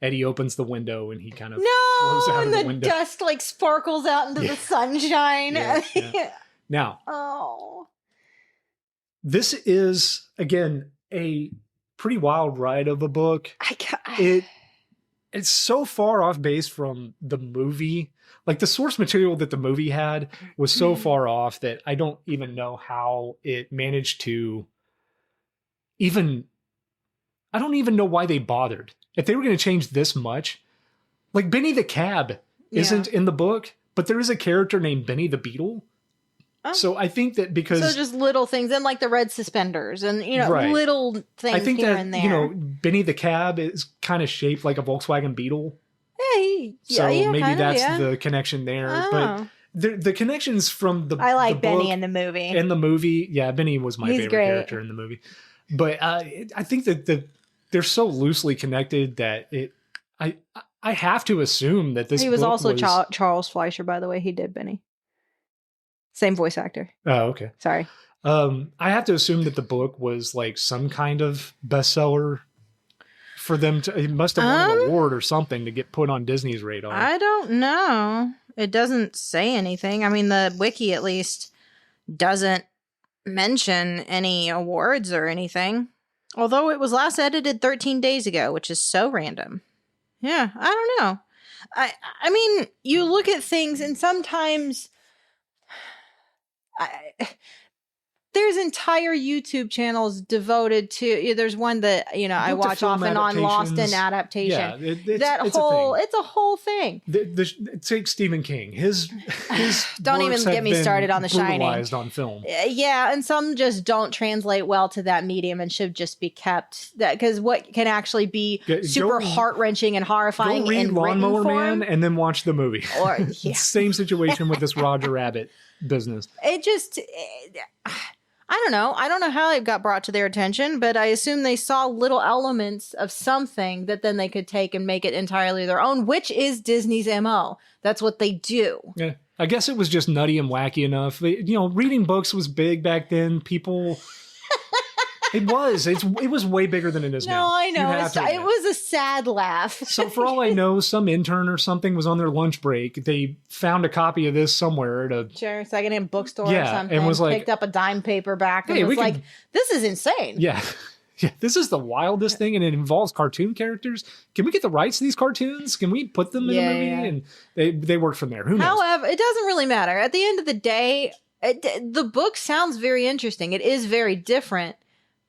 Eddie opens the window and he kind of blows out and of the the window. dust like sparkles out into the sunshine. Yeah. Now, Oh. this is, again, a pretty wild ride of a book. It's so far off base from the movie. Like, the source material that the movie had was so far off that I don't even know how it managed to I don't even know why they bothered. If they were going to change this much, like Benny the Cab isn't in the book, but there is a character named Benny the Beetle. Oh. So I think that because... So just little things, and like the red suspenders and, Right. little things I think here that, and there. Benny the Cab is kind of shaped like a Volkswagen Beetle. Yeah, Maybe kinda, that's the connection there. Oh. But the connections from the I like the Benny book in the movie. and the movie. Yeah, Benny was my He's favorite great. character in the movie. But I think that they're so loosely connected that I have to assume that this He was book also Charles Fleischer, by the way. He did Benny. Same voice actor. Oh, okay. Sorry. I have to assume that the book was like some kind of bestseller for them to. It must have won an award or something to get put on Disney's radar. I don't know. It doesn't say anything. I mean, the wiki at least doesn't mention any awards or anything. Although it was last edited 13 days ago, which is so random. Yeah, I don't know. I mean, you look at things and sometimes there's entire YouTube channels devoted to. There's one that I watch off and on, Lost in Adaptation. Yeah, it's a whole thing. Take Stephen King. His don't even works get have me been started on The Shining. brutalized on film. Yeah, and some just don't translate well to that medium and should just be kept. Because what can actually be super heart wrenching and horrifying Go read in Lawnmower written form, Man and then watch the movie. Or Same situation with this Roger Rabbit business. I don't know. I don't know how it got brought to their attention, but I assume they saw little elements of something that then they could take and make it entirely their own, which is Disney's MO. That's what they do. Yeah. I guess it was just nutty and wacky enough. Reading books was big back then. People... It was way bigger than it is now. No, I know. You have to admit. It was a sad laugh. So for all I know, some intern or something was on their lunch break. They found a copy of this somewhere at a secondhand bookstore or something. And was like, picked up a dime paperback and was like, this is insane. Yeah. Yeah, this is the wildest thing, and it involves cartoon characters. Can we get the rights to these cartoons? Can we put them in a movie? Yeah. And they worked from there. Who knows? However, it doesn't really matter. At the end of the day, the book sounds very interesting. It is very different.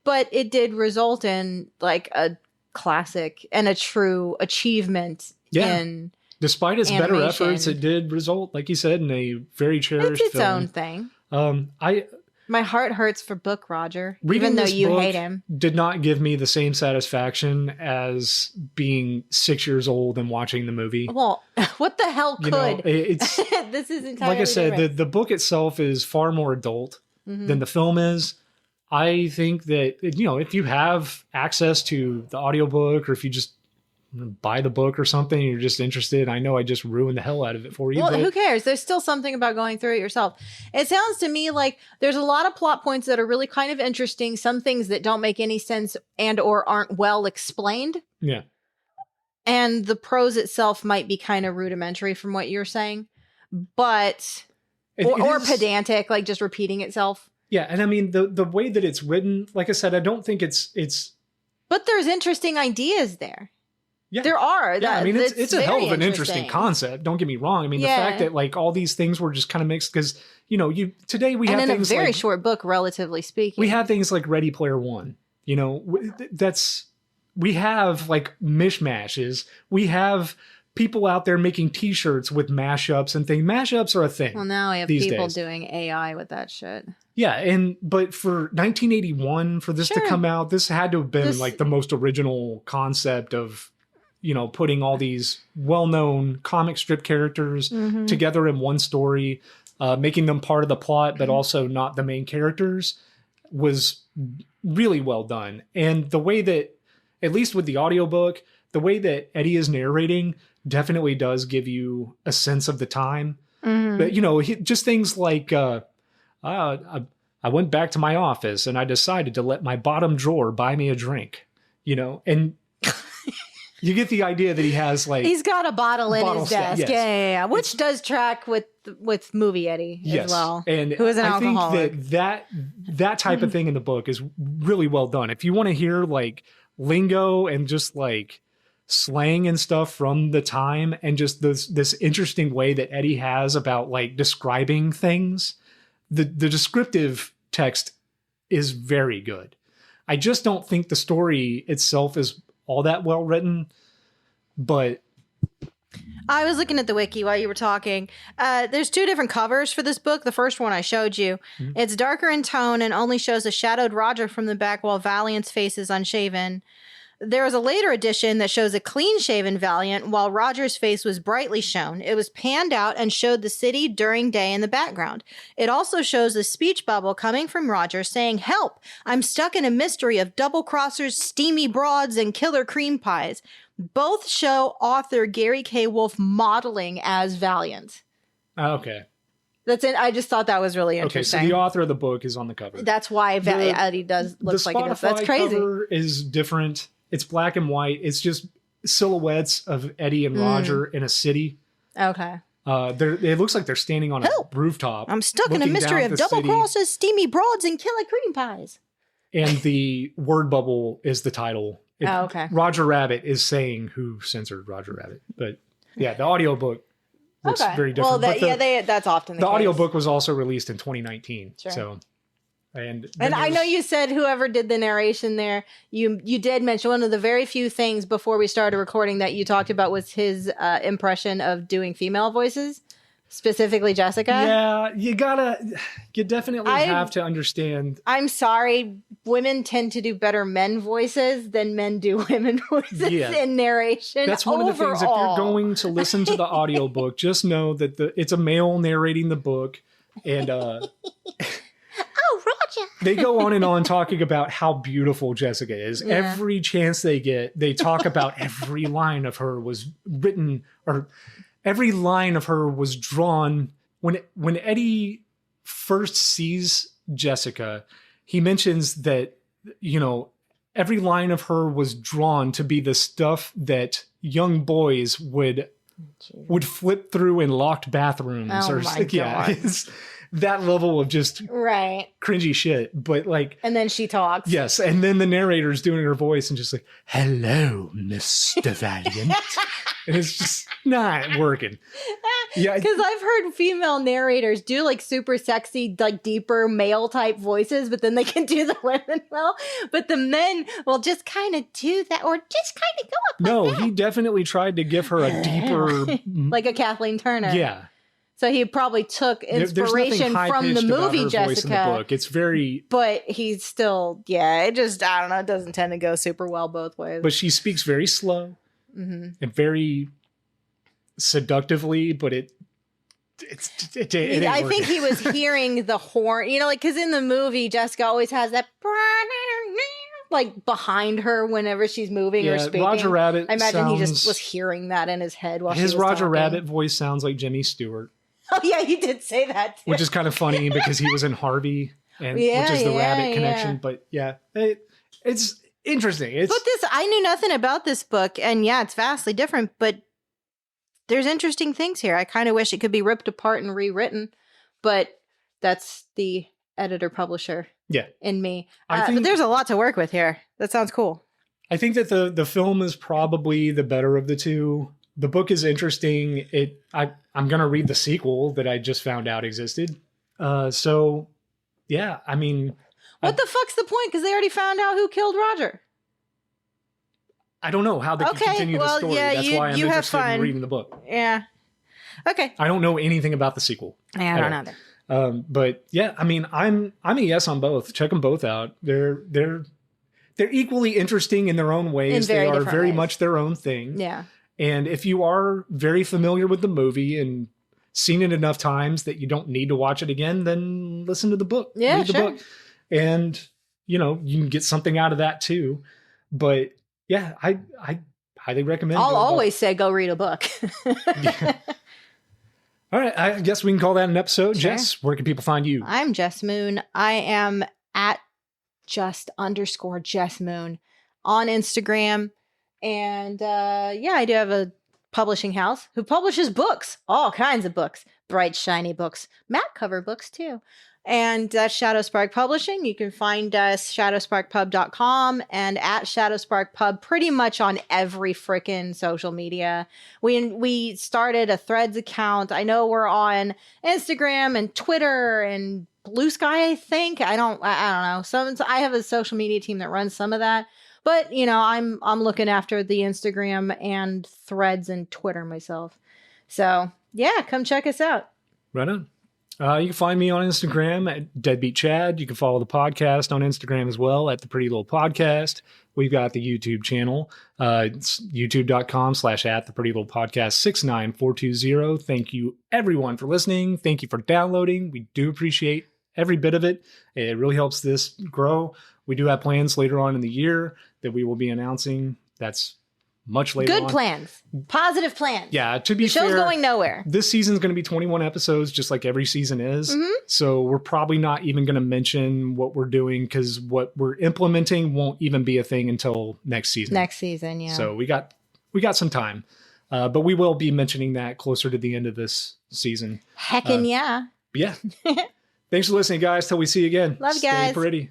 But it did result in like a classic and a true achievement in despite its animation. Better efforts, it did result, like you said, in a very cherished It's its film. own thing. My heart hurts for Book Roger, reading even though this you book hate him. Did not give me the same satisfaction as being 6 years old and watching the movie. Well, what the hell could? It's this is entirely like I said, different. the book itself is far more adult than the film is. I think that, if you have access to the audiobook or if you just buy the book or something and you're just interested, I know I just ruined the hell out of it for you. Well, who cares? There's still something about going through it yourself. It sounds to me like there's a lot of plot points that are really kind of interesting, some things that don't make any sense and or aren't well explained. Yeah. And the prose itself might be kind of rudimentary from what you're saying, but or pedantic, like just repeating itself. Yeah, and I mean the way that it's written, like I said, I don't think it's. But there's interesting ideas there. Yeah, there are. Yeah, I mean it's a hell of an interesting concept. Don't get me wrong. I mean the fact that like all these things were just kind of mixed because today we have in things a very like, short book, relatively speaking. We have things like Ready Player One. We have like mishmashes. We have people out there making T-shirts with mashups and things. Mashups are a thing. Well, now we have people doing AI with that shit. Yeah, but for 1981, for this to come out, this had to have been like the most original concept of, putting all these well-known comic strip characters together in one story, making them part of the plot, but also not the main characters, was really well done. And the way that, at least with the audiobook, the way that Eddie is narrating definitely does give you a sense of the time. But, just things like, I went back to my office and I decided to let my bottom drawer buy me a drink, and You get the idea that he has like He's got a bottle in Bottle his sta- desk. yes. Yeah. Which does track with movie Eddie yes, as well. and who is an I alcoholic. think that type of thing in the book is really well done. If you want to hear like lingo and just like slang and stuff from the time, and just this interesting way that Eddie has about like describing things, the descriptive text is very good. I just don't think the story itself is all that well written, but I was looking at the wiki while you were talking. There's 2 different covers for this book. The first one I showed you. Mm-hmm. It's darker in tone and only shows a shadowed Roger from the back while Valiant's face is unshaven. There was a later edition that shows a clean-shaven Valiant while Roger's face was brightly shown. It was panned out and showed the city during day in the background. It also shows a speech bubble coming from Roger saying, "Help! I'm stuck in a mystery of double-crossers, steamy broads, and killer cream pies." Both show author Gary K. Wolfe modeling as Valiant. okay. That's it. I just thought that was really Okay, so interesting. the author of the book is on the cover. That's why Eddie looks like he does. That's Spotify crazy. cover is different. It's black and white. It's just silhouettes of Eddie and Roger in a city. Okay. It looks like they're standing on a Help! rooftop. I'm stuck in a looking mystery down of at the double city, crosses, steamy broads, and killer cream pies. and the word bubble is the title. Oh, okay. Roger Rabbit is saying who censored Roger Rabbit. But yeah, the audiobook looks very different. Well, But that's often the the case. audiobook was also released in 2019. Sure. So, and I know you said whoever did the narration there, you did mention one of the very few things before we started recording that you talked about was his impression of doing female voices, specifically Jessica. Yeah, you definitely have to understand. I'm sorry, women tend to do better men voices than men do women voices in narration. That's one of the things. If you're going to listen to the audiobook, just know that it's a male narrating the book, and Oh, Roger. they go on and on talking about how beautiful Jessica is. Yeah. Every chance they get, they talk about every line of her was written, or every line of her was drawn. When Eddie first sees Jessica, he mentions that, every line of her was drawn to be the stuff that young boys would flip through in locked bathrooms. Oh my God. It's that level of just Right. cringy shit. But like, And then she talks. yes, and then the narrator's doing her voice and just like, "Hello, Mr. Valiant," and it's just not working. Yeah, Because I've heard female narrators do like super sexy, like deeper male type voices, but then they can do the women well. But the men will just kind of do that, or just kind of go up no, like that. he definitely tried to give her a deeper, Like a Kathleen Turner. yeah. So he probably took There's inspiration nothing from the high-pitched about movie her voice in the Jessica. book. It's very, But he's still, it just, I don't know, it doesn't tend to go super well both ways. but she speaks very slow and very seductively. But it ain't I think working. he was hearing the horn, because in the movie, Jessica always has that like behind her whenever she's moving or speaking. Roger Rabbit. I imagine he just sounds- was hearing that in his head while his she was Roger talking. Rabbit voice sounds like Jimmy Stewart. Oh yeah, he did say that too. Which is kind of funny because he was in Harvey, and Yeah, which is the yeah, rabbit connection. yeah. But yeah, it's interesting. But I knew nothing about this book, and yeah, it's vastly different, but there's interesting things here. I kind of wish it could be ripped apart and rewritten, but that's the editor-publisher in me. I think- but there's a lot to work with here. That sounds cool. I think that the film is probably the better of the two. The book is interesting. I'm gonna read the sequel that I just found out existed. So yeah, I mean, What the fuck's the point? Because they already found out who killed Roger. I don't know how they can Okay, continue the well, story. yeah, That's you- why I'm you have interested fun. in reading the book. Yeah. Okay. I don't know anything about the sequel. Yeah, I don't either. But yeah, I mean, I'm a yes on both. Check them both out. They're equally interesting in their own ways. In very They are different very ways. much their own thing. Yeah. And if you are very familiar with the movie and seen it enough times that you don't need to watch it again, then listen to the book. Yeah, Read the sure. book. And, you can get something out of that too. But yeah, I highly recommend I'll it. always say go read a book. All right, I guess we can call that an episode. Sure. Jess, where can people find you? I'm Jess Moon. I am at @just_Jess Moon on Instagram. And yeah, I do have a publishing house who publishes books, all kinds of books, bright, shiny books, matte cover books too. And that's Shadow Spark Publishing. You can find us shadowsparkpub.com and at shadowsparkpub pretty much on every frickin' social media. We started a Threads account. I know we're on Instagram and Twitter and Blue Sky, I think. I don't know. I have a social media team that runs some of that. But, you know, I'm looking after the Instagram and Threads and Twitter myself. So, yeah, come check us out. Right on. You can find me on Instagram at Deadbeat Chad. You can follow the podcast on Instagram as well at The Pretty Little Podcast. We've got the YouTube channel. It's youtube.com/at The Pretty Little Podcast 69420. Thank you, everyone, for listening. Thank you for downloading. We do appreciate every bit of it. It really helps this grow. We do have plans later on in the year that we will be announcing. That's much later on. Good plans. Positive plans. Yeah, to be fair. The show's going nowhere. This season's going to be 21 episodes, just like every season is. Mm-hmm. So we're probably not even going to mention what we're doing because what we're implementing won't even be a thing until next season. Next season, yeah. So we got some time. But we will be mentioning that closer to the end of this season. Heckin' yeah. Yeah. Thanks for listening, guys. Till we see you again. Love you guys. Stay pretty.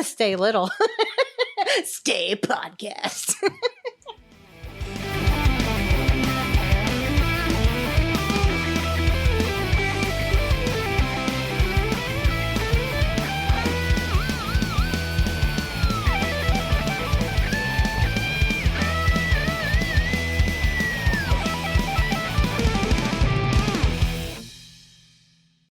Stay little. Stay podcast.